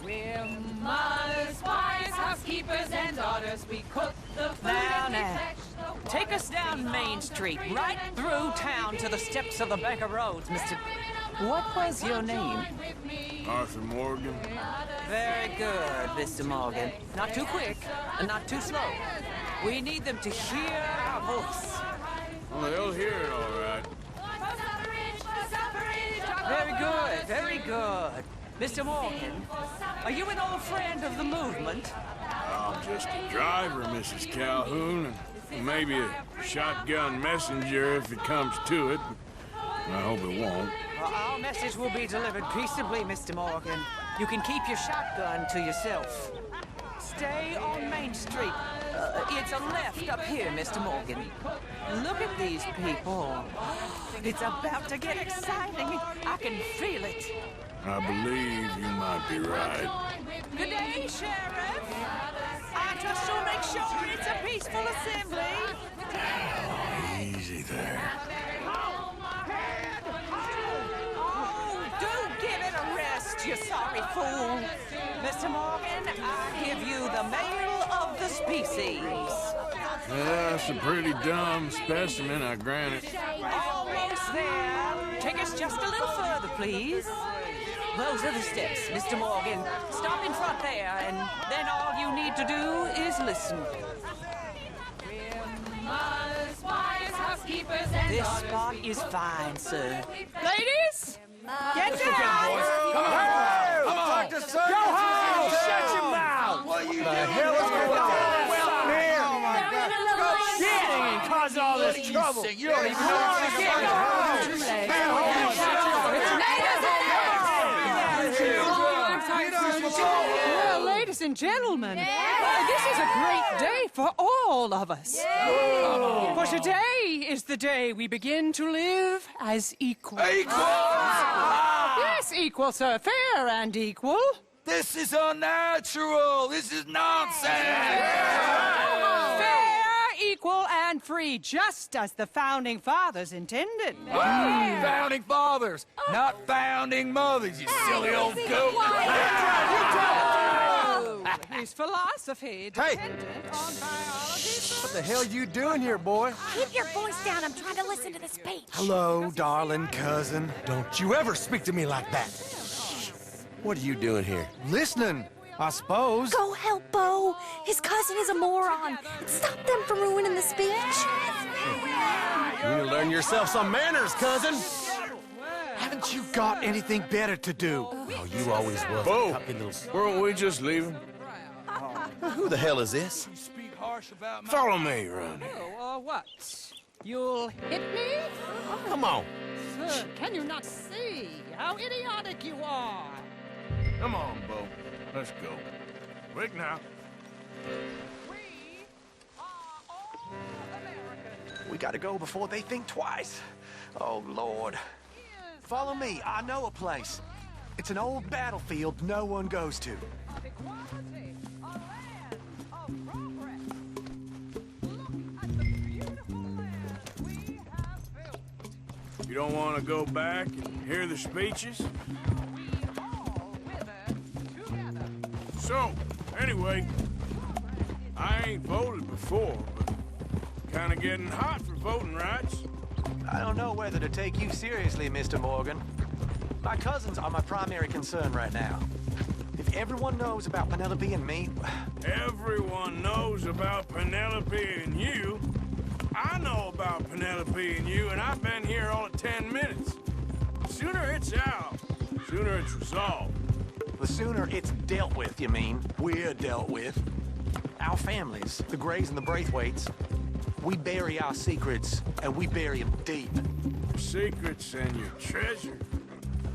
Speaker 17: We're mothers, wives, housekeepers, and daughters. We cook the food and we fetch the water.
Speaker 18: Take us down Main Street, right through town to the steps of the Bank of Rhodes, Mr. What was your name?
Speaker 4: Arthur Morgan.
Speaker 18: Very good, Mr. Morgan. Not too quick, and not too slow. We need them to hear our voice.
Speaker 4: Well, they'll hear it all right.
Speaker 18: Very good, very good. Mr. Morgan, are you an old friend of the movement?
Speaker 4: I'm just a driver, Mrs. Calhoun, and maybe a shotgun messenger if it comes to it. I hope it won't.
Speaker 18: Well, our message will be delivered peaceably, Mr. Morgan. You can keep your shotgun to yourself. Stay on Main Street. It's a left up here, Mr. Morgan. Look at these people. It's about to get exciting. I can feel it.
Speaker 4: I believe you might be right.
Speaker 18: Good day, Sheriff. I trust you'll make sure it's a peaceful assembly.
Speaker 4: Easy there.
Speaker 18: Oh, do give it a rest, you sorry fool. Mr. Morgan, I give you the male of the species.
Speaker 4: That's a pretty dumb specimen, I grant it.
Speaker 18: Almost there. Take us just a little further, please. Those are the steps, Mr. Morgan. Stop in front there, and then all you need to do is listen. This spot is fine, sir.
Speaker 17: Ladies, get down!
Speaker 15: Come on! Hey! Come on! Go home! Shut your mouth! What are you doing? The hell is going on? Here! Oh my God! Go shit! And cause all this trouble. You don't even know what's going
Speaker 17: Well, ladies and gentlemen, this is a great day for all of us. For today is the day we begin to live as equals. Yes, equal, sir. Fair and equal.
Speaker 5: This is unnatural. This is nonsense.
Speaker 17: Fair, equal, and free, just as the Founding Fathers intended.
Speaker 5: Founding fathers, not founding mothers, you silly old goat.
Speaker 17: His philosophy dependent on biology.
Speaker 6: What the hell you doing here, boy?
Speaker 19: Keep your voice down. I'm trying to listen to the speech.
Speaker 6: Hello, darling cousin. Don't you ever speak to me like that.
Speaker 10: What are you doing here?
Speaker 6: Listening, I suppose.
Speaker 19: Go help Bo. His cousin is a moron. Stop them from ruining the speech.
Speaker 10: You need to learn yourself some manners, cousin.
Speaker 6: Haven't you got anything better to do?
Speaker 10: Oh, you always will.
Speaker 4: Bo, weren't we just leaving?
Speaker 10: Who the hell is this?
Speaker 4: Follow me around here.
Speaker 17: What? You'll hit me?
Speaker 10: Come on.
Speaker 17: Sir, can you not see how idiotic you are?
Speaker 4: Come on, Bo. Let's go. Quick now.
Speaker 15: We gotta go before they think twice. Oh, Lord. Follow me. I know a place. It's an old battlefield no one goes to.
Speaker 4: You don't want to go back and hear the speeches? So, anyway, I ain't voted before, but kind of getting hot for voting rights.
Speaker 15: I don't know whether to take you seriously, Mr. Morgan. My cousins are my primary concern right now. If everyone knows about Penelope and me...
Speaker 4: Everyone knows about Penelope and you. I know about Penelope and you, and I've been here all of 10 minutes. Sooner it's out, sooner it's resolved.
Speaker 15: The sooner it's dealt with, you mean? We're dealt with. Our families, the Grays and the Braithwaites, we bury our secrets, and we bury them deep.
Speaker 4: Secrets and your treasure.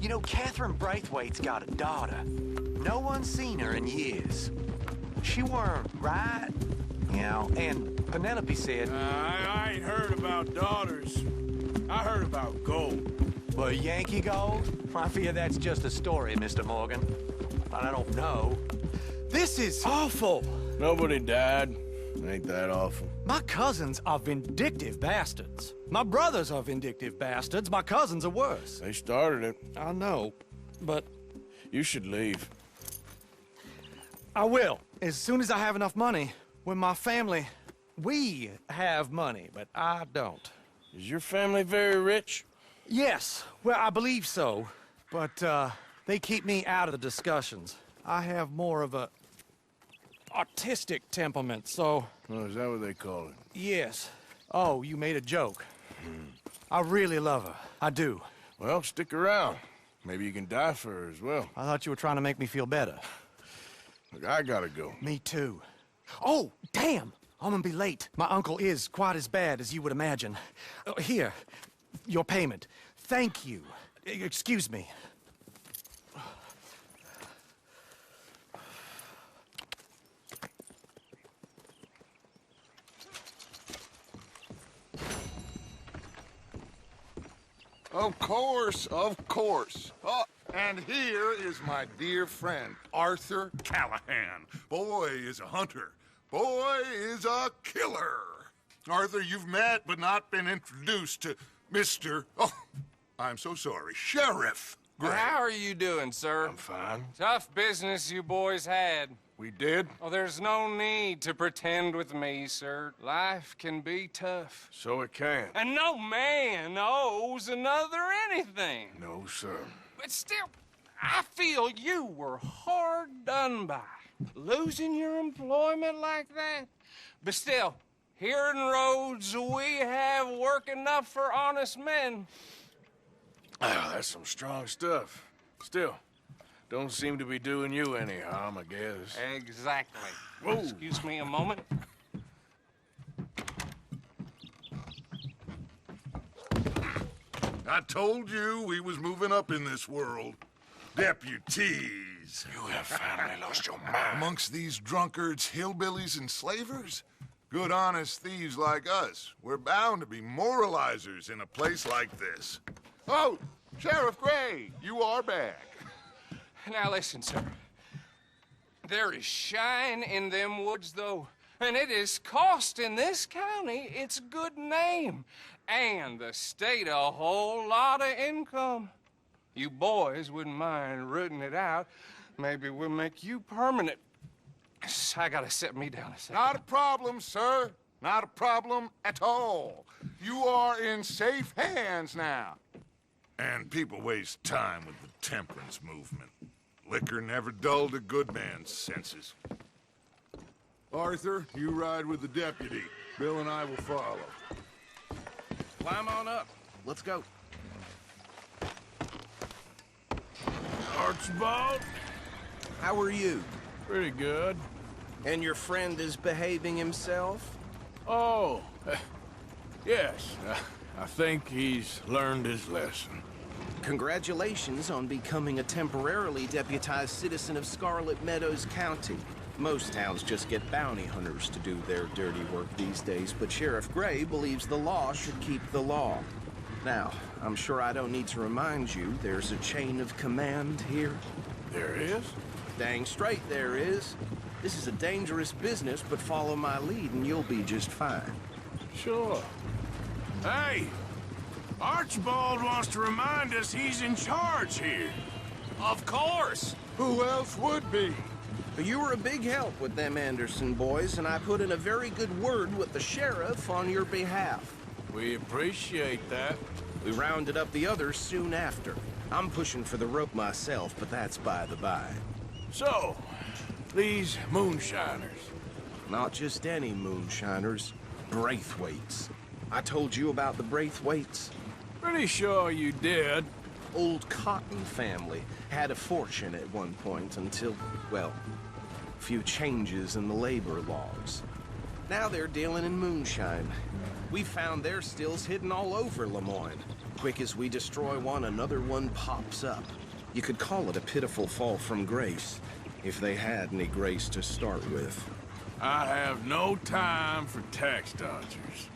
Speaker 15: You know, Catherine Braithwaite's got a daughter. No one's seen her in years. She weren't right, you know, and Penelope said...
Speaker 4: I ain't heard about daughters. I heard about gold.
Speaker 15: Well, Yankee gold? I fear that's just a story, Mr. Morgan. I don't know. This is awful.
Speaker 4: Nobody died. Ain't that awful?
Speaker 6: My cousins are vindictive bastards. My brothers are vindictive bastards. My cousins are worse.
Speaker 4: They started it.
Speaker 6: I know, but...
Speaker 4: You should leave.
Speaker 6: I will, as soon as I have enough money. When my family... We have money, but I don't.
Speaker 4: Is your family very rich?
Speaker 6: Yes, well, I believe so. But, they keep me out of the discussions. I have more of a... artistic temperament, so...
Speaker 4: Oh, is that what they call it?
Speaker 6: Yes. Oh, you made a joke. I really love her. I do.
Speaker 4: Well, stick around. Maybe you can die for her as well.
Speaker 6: I thought you were trying to make me feel better.
Speaker 4: Look, I gotta go.
Speaker 6: Me too. Oh, damn! I'm gonna be late. My uncle is quite as bad as you would imagine. Here, your payment. Thank you. Excuse me.
Speaker 2: Of course, of course. Oh, and here is my dear friend, Arthur Callahan. Boy is a hunter. Boy is a killer. Arthur, you've met but not been introduced to Mr. Oh, I'm so sorry, Sheriff Gray.
Speaker 11: How are you doing, sir?
Speaker 4: I'm fine.
Speaker 11: Tough business you boys had.
Speaker 2: We did?
Speaker 11: Oh, there's no need to pretend with me, sir. Life can be tough.
Speaker 4: So it can.
Speaker 11: And no man owes another anything.
Speaker 4: No, sir.
Speaker 11: But still, I feel you were hard done by, losing your employment like that. But still, here in Rhodes, we have work enough for honest men.
Speaker 4: Oh, that's some strong stuff. Still, don't seem to be doing you any harm, I guess.
Speaker 11: Exactly.
Speaker 4: Whoa.
Speaker 11: Excuse me a moment.
Speaker 2: I told you we was moving up in this world. Deputies.
Speaker 4: You have finally lost your mind.
Speaker 2: Amongst these drunkards, hillbillies, and slavers? Good, honest thieves like us. We're bound to be moralizers in a place like this. Oh, Sheriff Gray, you are back.
Speaker 11: Now listen, sir. There is shine in them woods, though, and it is costing this county its good name and the state a whole lot of income. You boys wouldn't mind rooting it out. Maybe we'll make you permanent. I gotta sit me down a second.
Speaker 2: Not a problem, sir. Not a problem at all. You are in safe hands now. And people waste time with the temperance movement. Liquor never dulled a good man's senses. Arthur, you ride with the deputy. Bill and I will follow.
Speaker 8: Climb on up. Let's go.
Speaker 4: Archibald?
Speaker 8: How are you?
Speaker 4: Pretty good.
Speaker 8: And your friend is behaving himself?
Speaker 4: Oh, yes. I think he's learned his lesson.
Speaker 8: Congratulations on becoming a temporarily deputized citizen of Scarlet Meadows County. Most towns just get bounty hunters to do their dirty work these days, but Sheriff Gray believes the law should keep the law. Now, I'm sure I don't need to remind you there's a chain of command here.
Speaker 4: There is?
Speaker 8: Dang straight there is. This is a dangerous business, but follow my lead and you'll be just fine.
Speaker 4: Sure. Hey! Archibald wants to remind us he's in charge here.
Speaker 8: Of course!
Speaker 2: Who else would be?
Speaker 8: You were a big help with them Anderson boys, and I put in a very good word with the sheriff on your behalf.
Speaker 4: We appreciate that.
Speaker 8: We rounded up the others soon after. I'm pushing for the rope myself, but that's by the by.
Speaker 4: So, these moonshiners.
Speaker 8: Not just any moonshiners, Braithwaites. I told you about the Braithwaites?
Speaker 4: Pretty sure you did.
Speaker 8: Old Cotton family had a fortune at one point until, well, a few changes in the labor laws. Now they're dealing in moonshine. We found their stills hidden all over Lemoyne. Quick as we destroy one, another one pops up. You could call it a pitiful fall from grace, if they had any grace to start with.
Speaker 4: I have no time for tax dodgers.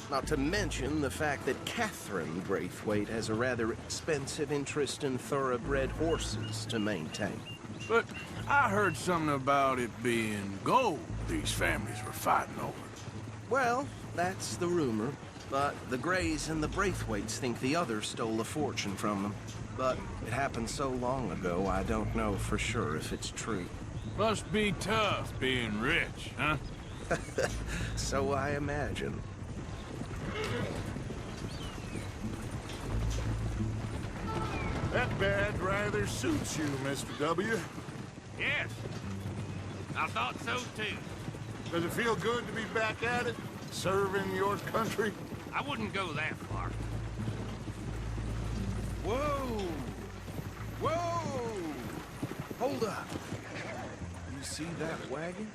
Speaker 8: Not to mention the fact that Catherine Braithwaite has a rather expensive interest in thoroughbred horses to maintain.
Speaker 4: But I heard something about it being gold these families were fighting over.
Speaker 8: Well, that's the rumor. But the Grays and the Braithwaites think the others stole a fortune from them. But it happened so long ago, I don't know for sure if it's true.
Speaker 4: Must be tough being rich, huh?
Speaker 8: So I imagine.
Speaker 2: That badge rather suits you, Mr. W.
Speaker 13: Yes. I thought so, too.
Speaker 2: Does it feel good to be back at it? Serving your country?
Speaker 13: I wouldn't go that far.
Speaker 8: Whoa! Whoa! Hold up. You see that wagon?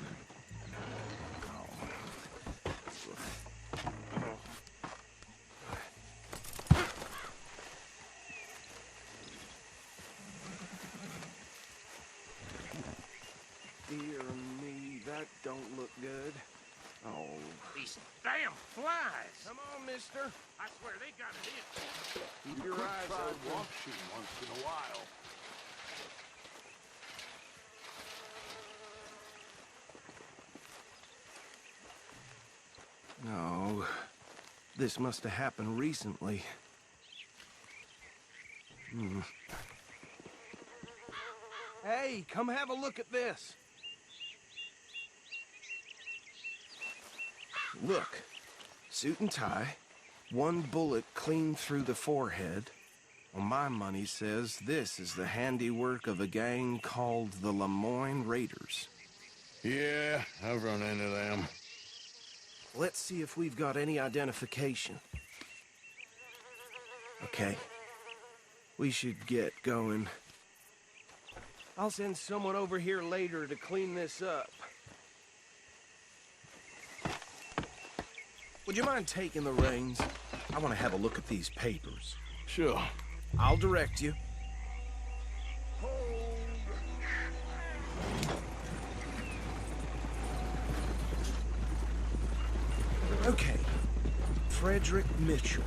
Speaker 8: Dear me, that don't look good. Oh.
Speaker 13: These damn flies!
Speaker 8: Come on, mister.
Speaker 13: I swear they got it in.
Speaker 8: Keep your eyes open.
Speaker 9: Washing once in a while.
Speaker 8: No. This must have happened recently. Hey, come have a look at this. Look. Suit and tie. One bullet clean through the forehead. Well, my money says this is the handiwork of a gang called the Lemoyne Raiders.
Speaker 9: Yeah, I've run into them.
Speaker 8: Let's see if we've got any identification. Okay. We should get going. I'll send someone over here later to clean this up. Would you mind taking the reins? I want to have a look at these papers.
Speaker 9: Sure.
Speaker 8: I'll direct you. Okay. Frederick Mitchell,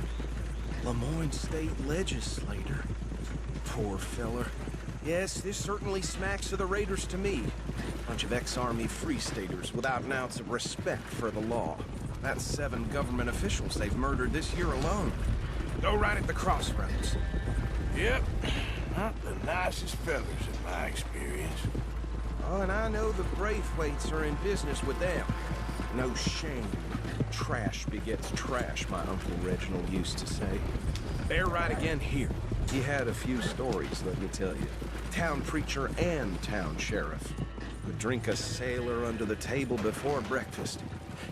Speaker 8: Lemoyne State Legislator. Poor feller. Yes, this certainly smacks of the Raiders to me. Bunch of ex-Army Free Staters without an ounce of respect for the law. That's 7 government officials they've murdered this year alone. Go right at the crossroads.
Speaker 4: Yep. Not the nicest fellas in my experience.
Speaker 8: Oh, and I know the Braithwaites are in business with them. No shame. Trash begets trash, my Uncle Reginald used to say. They're right again here. He had a few stories, let me tell you. Town preacher and town sheriff. Would drink a sailor under the table before breakfast.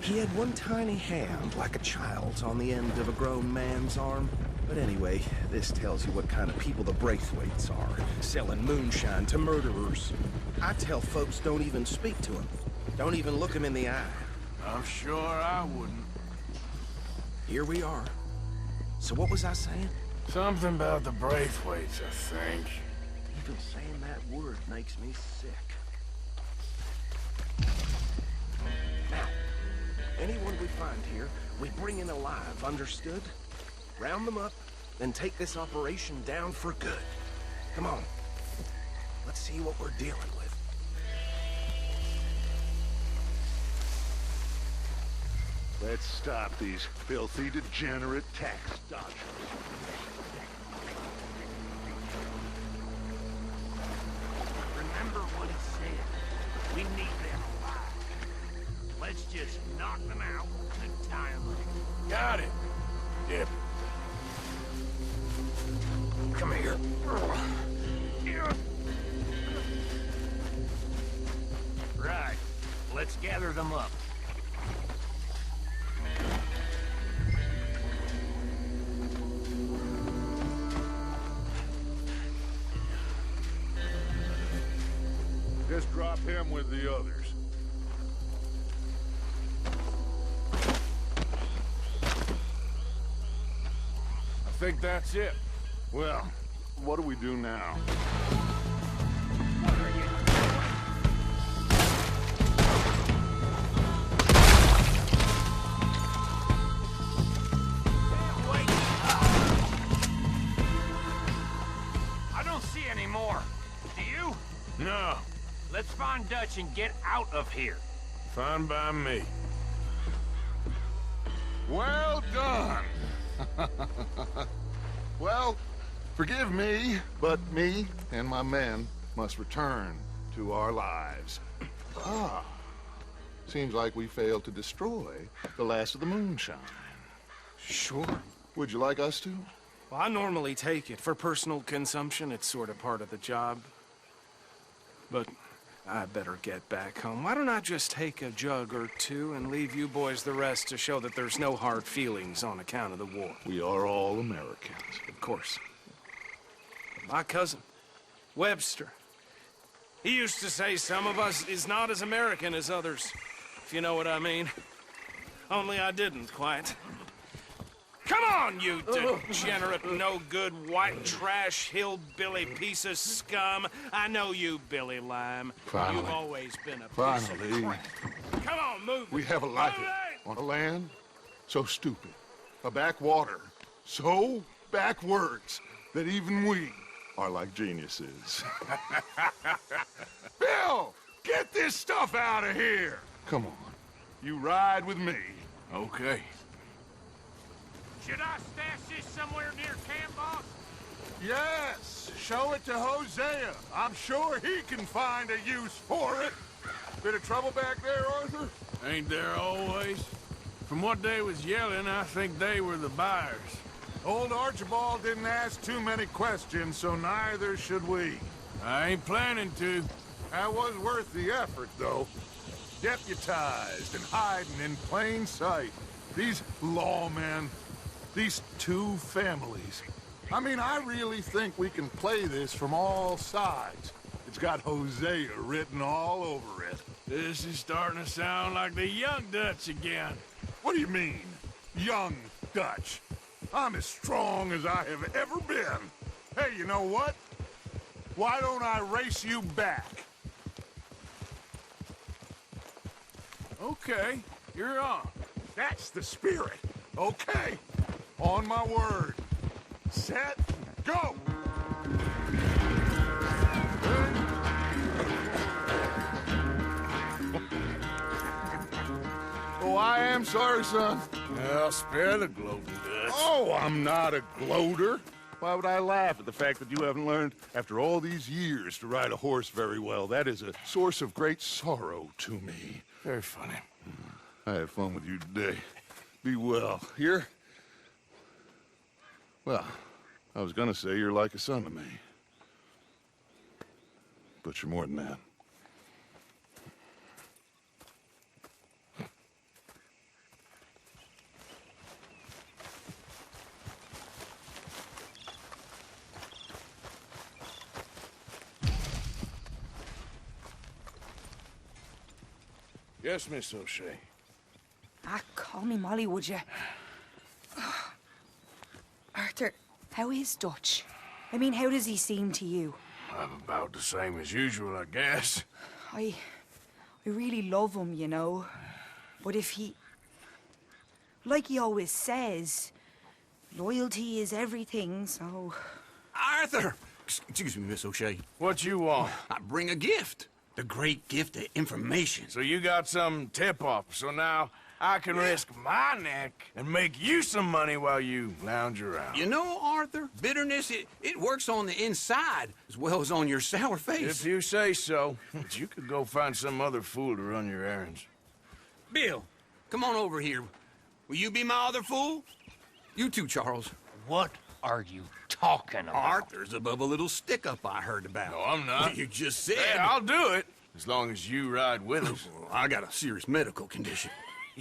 Speaker 8: He had one tiny hand, like a child's, on the end of a grown man's arm. But anyway, this tells you what kind of people the Braithwaites are. Selling moonshine to murderers. I tell folks don't even speak to them. Don't even look them in the eye.
Speaker 4: I'm sure I wouldn't.
Speaker 8: Here we are. So what was I saying?
Speaker 4: Something about the Braithwaites, I think.
Speaker 8: Even saying that word makes me sick. Now, anyone we find here, we bring in alive, understood? Round them up, then take this operation down for good. Come on. Let's see what we're dealing with.
Speaker 9: Let's stop these filthy, degenerate tax dodgers.
Speaker 13: Remember what he said. We need them alive. Let's just knock them out and tie them up.
Speaker 4: Got it. Yep.
Speaker 8: Come here.
Speaker 13: Right. Let's gather them up.
Speaker 2: Just drop him with the others.
Speaker 4: I think that's it.
Speaker 2: Well, what do we do now?
Speaker 13: I don't see any more. Do you?
Speaker 4: No.
Speaker 13: Let's find Dutch and get out of here.
Speaker 4: Fine by me.
Speaker 2: Well done. Well, forgive me, but me and my men must return to our lives. Seems like we failed to destroy the last of the moonshine.
Speaker 8: Sure.
Speaker 2: Would you like us to?
Speaker 8: Well, I normally take it. For personal consumption, it's sort of part of the job. But I better get back home. Why don't I just take a jug or two and leave you boys the rest to show that there's no hard feelings on account of the war?
Speaker 2: We are all Americans.
Speaker 8: Of course. My cousin, Webster, he used to say some of us is not as American as others, if you know what I mean. Only I didn't quite. Come on, you degenerate, no-good, white trash, hillbilly piece of scum. I know you, Billy Lime.
Speaker 2: Finally.
Speaker 8: You've always been a piece
Speaker 2: Finally.
Speaker 8: of crap. Come on, move
Speaker 2: We
Speaker 8: it.
Speaker 2: have a life on a land so stupid, a backwater so backwards that even we are like geniuses. Bill, get this stuff out of here. Come on, you ride with me.
Speaker 4: Okay.
Speaker 13: Should I stash this somewhere near camp, boss?
Speaker 2: Yes, show it to Hosea. I'm sure he can find a use for it. Bit of trouble back there, Arthur?
Speaker 4: Ain't there always? From what they was yelling, I think they were the buyers.
Speaker 2: Old Archibald didn't ask too many questions, so neither should we.
Speaker 4: I ain't planning to.
Speaker 2: That was worth the effort, though. Deputized and hiding in plain sight. These lawmen, these two families. I mean, I really think we can play this from all sides. It's got Hosea written all over it.
Speaker 4: This is starting to sound like the Young Dutch again.
Speaker 2: What do you mean, Young Dutch? I'm as strong as I have ever been. Hey, you know what? Why don't I race you back?
Speaker 4: Okay, you're on.
Speaker 2: That's the spirit. Okay. On my word. Set, go! Oh, I am sorry, son.
Speaker 4: Well, spare the gloating, Dutch.
Speaker 2: Oh, I'm not a gloater. Why would I laugh at the fact that you haven't learned, after all these years, to ride a horse very well? That is a source of great sorrow to me.
Speaker 4: Very funny.
Speaker 2: I had fun with you today. Be well. Here? Well, I was gonna say you're like a son to me. But you're more than that.
Speaker 4: Yes, Miss O'Shea.
Speaker 18: Ah, call me Molly, would you? Arthur, how is Dutch? I mean, how does he seem to you?
Speaker 4: I'm about the same as usual, I guess.
Speaker 18: I really love him, you know. But if he... Like he always says, loyalty is everything, so...
Speaker 20: Arthur! Excuse me, Miss O'Shea.
Speaker 4: What you want?
Speaker 20: I bring a gift. The great gift of information.
Speaker 4: So you got some tip-off, so now I can risk my neck and make you some money while you lounge around.
Speaker 20: You know, Arthur, bitterness, it works on the inside as well as on your sour face.
Speaker 4: If you say so. But you could go find some other fool to run your errands.
Speaker 20: Bill, come on over here. Will you be my other fool? You too, Charles.
Speaker 21: What are you talking about?
Speaker 20: Arthur's above a little stick-up I heard about.
Speaker 4: No, I'm not.
Speaker 20: You just said...
Speaker 4: Hey, I'll do it, as long as you ride with us.
Speaker 20: I got a serious medical condition.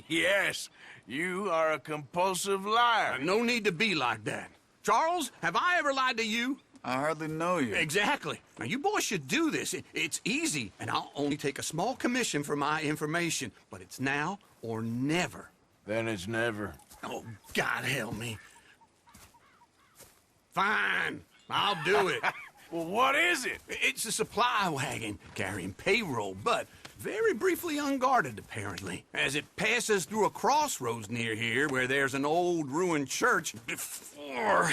Speaker 4: Yes, you are a compulsive liar.
Speaker 20: No need to be like that. Charles, have I ever lied to you?
Speaker 5: I hardly know you.
Speaker 20: Exactly. Now, you boys should do this. It's easy, and I'll only take a small commission for my information. But it's now or never.
Speaker 4: Then it's never.
Speaker 20: Oh, God help me. Fine, I'll do it.
Speaker 4: Well, what is it?
Speaker 20: It's a supply wagon carrying payroll, but very briefly unguarded, apparently, as it passes through a crossroads near here where there's an old ruined church before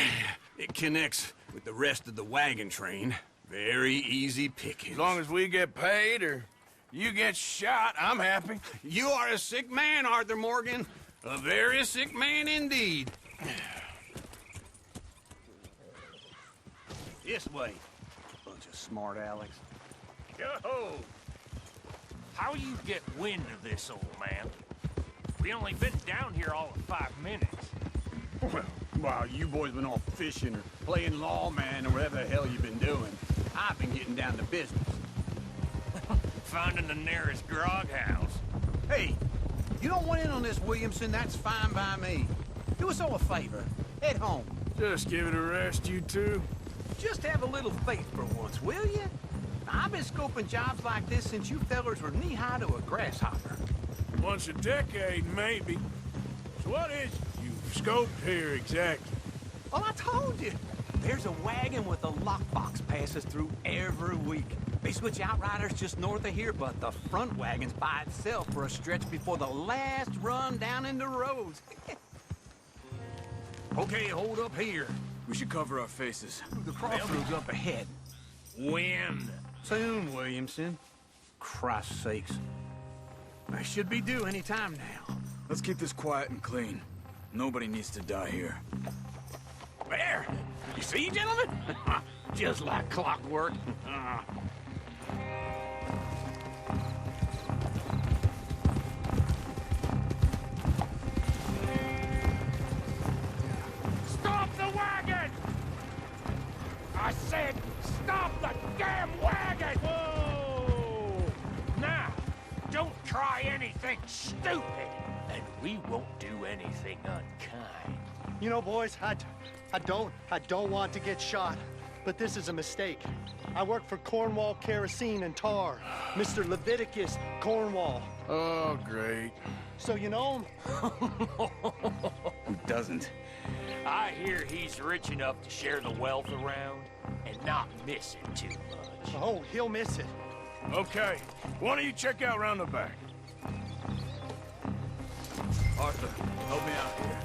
Speaker 20: it connects with the rest of the wagon train. Very easy pickings.
Speaker 4: As long as we get paid or you get shot, I'm happy.
Speaker 20: You are a sick man, Arthur Morgan. A very sick man indeed.
Speaker 21: This way. Bunch of smart Alex.
Speaker 22: Yo! How you get wind of this, old man? We only been down here all of 5 minutes.
Speaker 23: Well, while you boys been off fishing or playing lawman or whatever the hell you've been doing, I've been getting down to business.
Speaker 22: Finding the nearest grog house.
Speaker 23: Hey, you don't want in on this, Williamson, that's fine by me. Do us all a favor. Head home.
Speaker 4: Just give it a rest, you two.
Speaker 23: Just have a little faith for once, will you? I've been scoping jobs like this since you fellers were knee-high to a grasshopper.
Speaker 4: Once a decade, maybe. So what is it you've scoped here exactly?
Speaker 23: Well, I told you. There's a wagon with a lockbox passes through every week. They switch outriders just north of here, but the front wagon's by itself for a stretch before the last run down into Rhodes. Okay, hold up here.
Speaker 21: We should cover our faces.
Speaker 23: The crossroads up ahead.
Speaker 22: When?
Speaker 23: Soon, Williamson. Christ's sakes. I should be due any time now.
Speaker 21: Let's keep this quiet and clean. Nobody needs to die here.
Speaker 23: There! You see, gentlemen? Just like clockwork.
Speaker 22: Stop the anything stupid, and we won't do anything unkind.
Speaker 15: You know, boys, I don't want to get shot, but this is a mistake. I work for Cornwall Kerosene and Tar, Mr. Leviticus Cornwall.
Speaker 2: Oh, great.
Speaker 15: So you know him?
Speaker 21: Who doesn't?
Speaker 22: I hear he's rich enough to share the wealth around and not miss it too much.
Speaker 15: Oh, he'll miss it.
Speaker 4: Okay, why don't you check out round the back?
Speaker 21: Arthur, help me out here.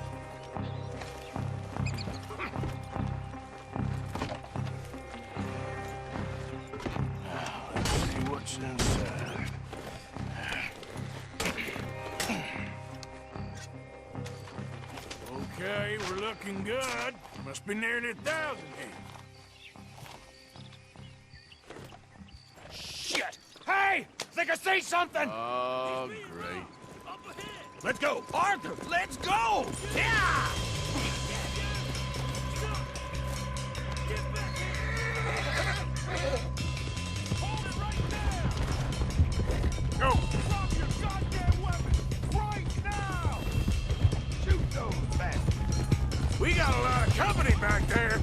Speaker 4: Now, let's see what's inside. Okay, we're looking good. Must be nearly 1,000 here.
Speaker 22: Shit! Hey! Think I see something!
Speaker 2: Oh, great.
Speaker 4: Let's go!
Speaker 22: Arthur, let's go! Yeah!
Speaker 4: Go! Drop your goddamn weapon! Right now! Shoot those bastards! We got a lot of company back there!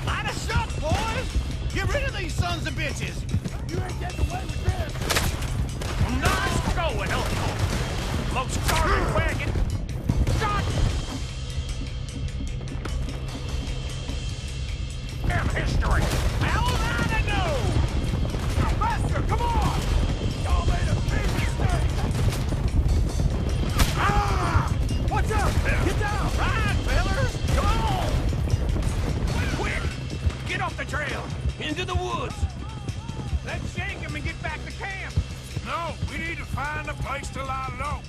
Speaker 8: Line us up, boys! Get rid of these sons of bitches!
Speaker 4: You ain't getting away with this!
Speaker 22: Nice going, Uncle! Most guarded wagon! Shot! Damn history! How am I to know?
Speaker 4: Faster, come on! Y'all made a big mistake! Ah! Watch out! Get down!
Speaker 22: Right, fellers! Come on! Quick! Get off the trail! Into the woods! Let's shake him and get back to camp!
Speaker 4: No, we need to find a place to lie low.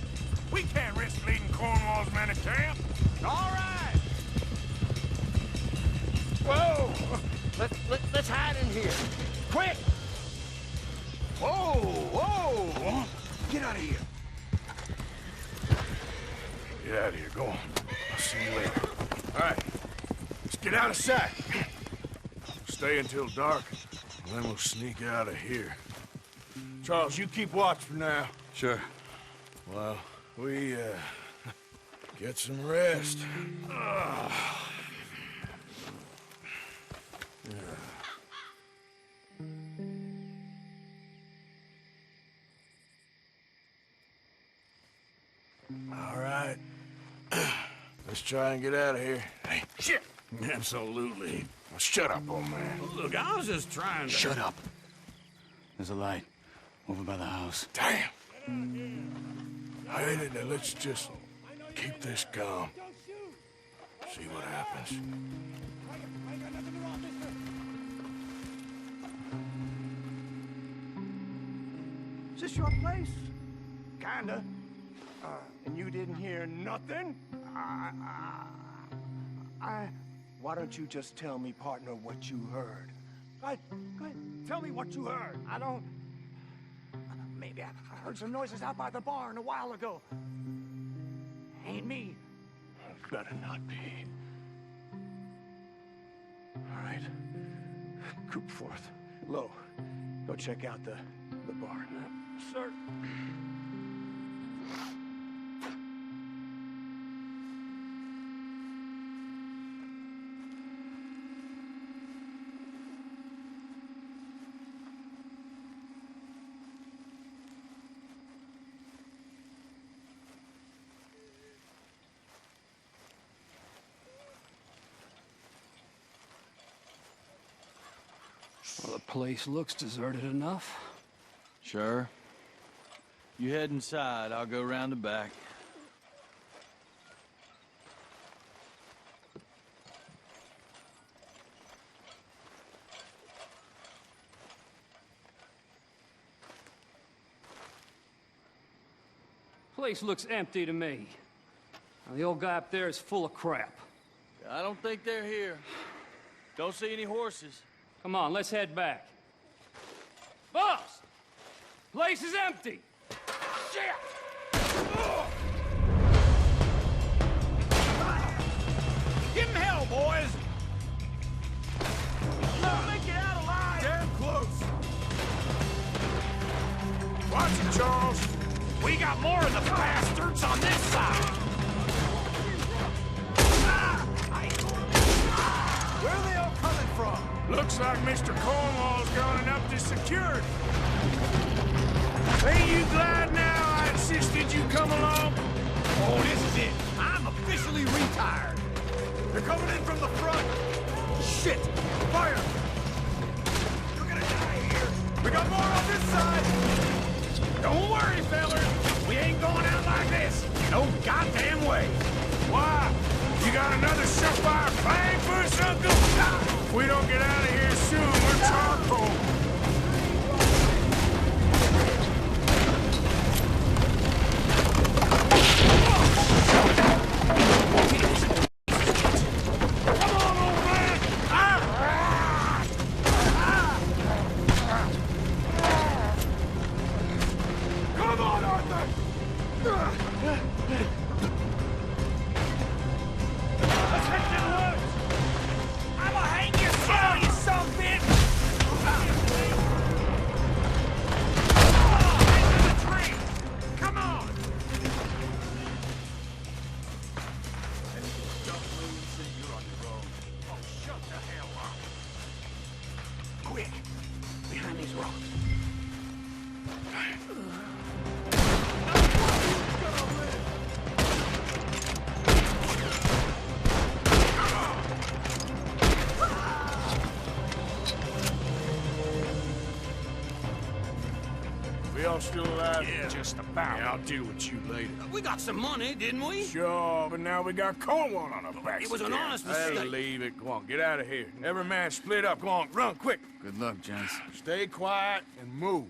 Speaker 4: We can't risk leading Cornwall's men to camp.
Speaker 22: All right!
Speaker 4: Whoa!
Speaker 22: Let's hide in here. Quick!
Speaker 4: Whoa! Whoa! Get out of here. Get out of here. Go on. I'll see you later. All right. Let's get out of sight. Stay until dark, and then we'll sneak out of here. Charles, you keep watch for now.
Speaker 21: Sure.
Speaker 4: Well, we, get some rest. All right. Let's try and get out of here. Hey, shit! Absolutely. Well, shut up, old man.
Speaker 20: Look, I was just trying to...
Speaker 4: Shut up.
Speaker 21: There's a light over by the house.
Speaker 4: Damn. Hey, let's just keep this calm. See what happens.
Speaker 3: Is this your place? Kinda. And you didn't hear nothing? Why don't you just tell me, partner, what you heard? Go ahead. Tell me what you heard. I don't... Maybe I heard some noises out by the barn a while ago. Ain't me.
Speaker 4: Better not be.
Speaker 3: All right. Coop forth. Low. Go check out the barn. Sir.
Speaker 7: Well, the place looks deserted enough.
Speaker 21: Sure. You head inside, I'll go round the back.
Speaker 7: Place looks empty to me. Now, the old guy up there is full of crap.
Speaker 21: I don't think they're here. Don't see any horses.
Speaker 7: Come on, let's head back. Boss! Place is empty!
Speaker 22: Shit!
Speaker 4: Give him hell, boys!
Speaker 22: Don't make it out alive!
Speaker 4: Damn close! Watch it, Charles!
Speaker 22: We got more
Speaker 4: more of the bastards on this side. Where are they all coming from? Looks like Mr. Cornwall's gone and upped his security. Ain't you glad now I insisted you come along? Oh, this is it. I'm officially retired. They're coming in from the front. Shit! Fire! You're gonna die here. We got more on this side. Don't worry, fellas. We ain't going out like this. No goddamn way. Why? You got another surefire plan for us, Uncle? If we don't get out of here soon, we're charcoal. Quick! Behind these rocks. We all still alive? Yeah, just about.
Speaker 9: Yeah, I'll deal with you later.
Speaker 20: We got some money, didn't we?
Speaker 4: Sure, but now we got Cornwall on our backs.
Speaker 20: It was an
Speaker 4: again.
Speaker 20: honest
Speaker 4: Hey,
Speaker 20: mistake.
Speaker 4: leave it. Go on, get out of here. Every man split up. Go on, run, quick.
Speaker 5: Good luck, gents.
Speaker 4: Stay quiet and move.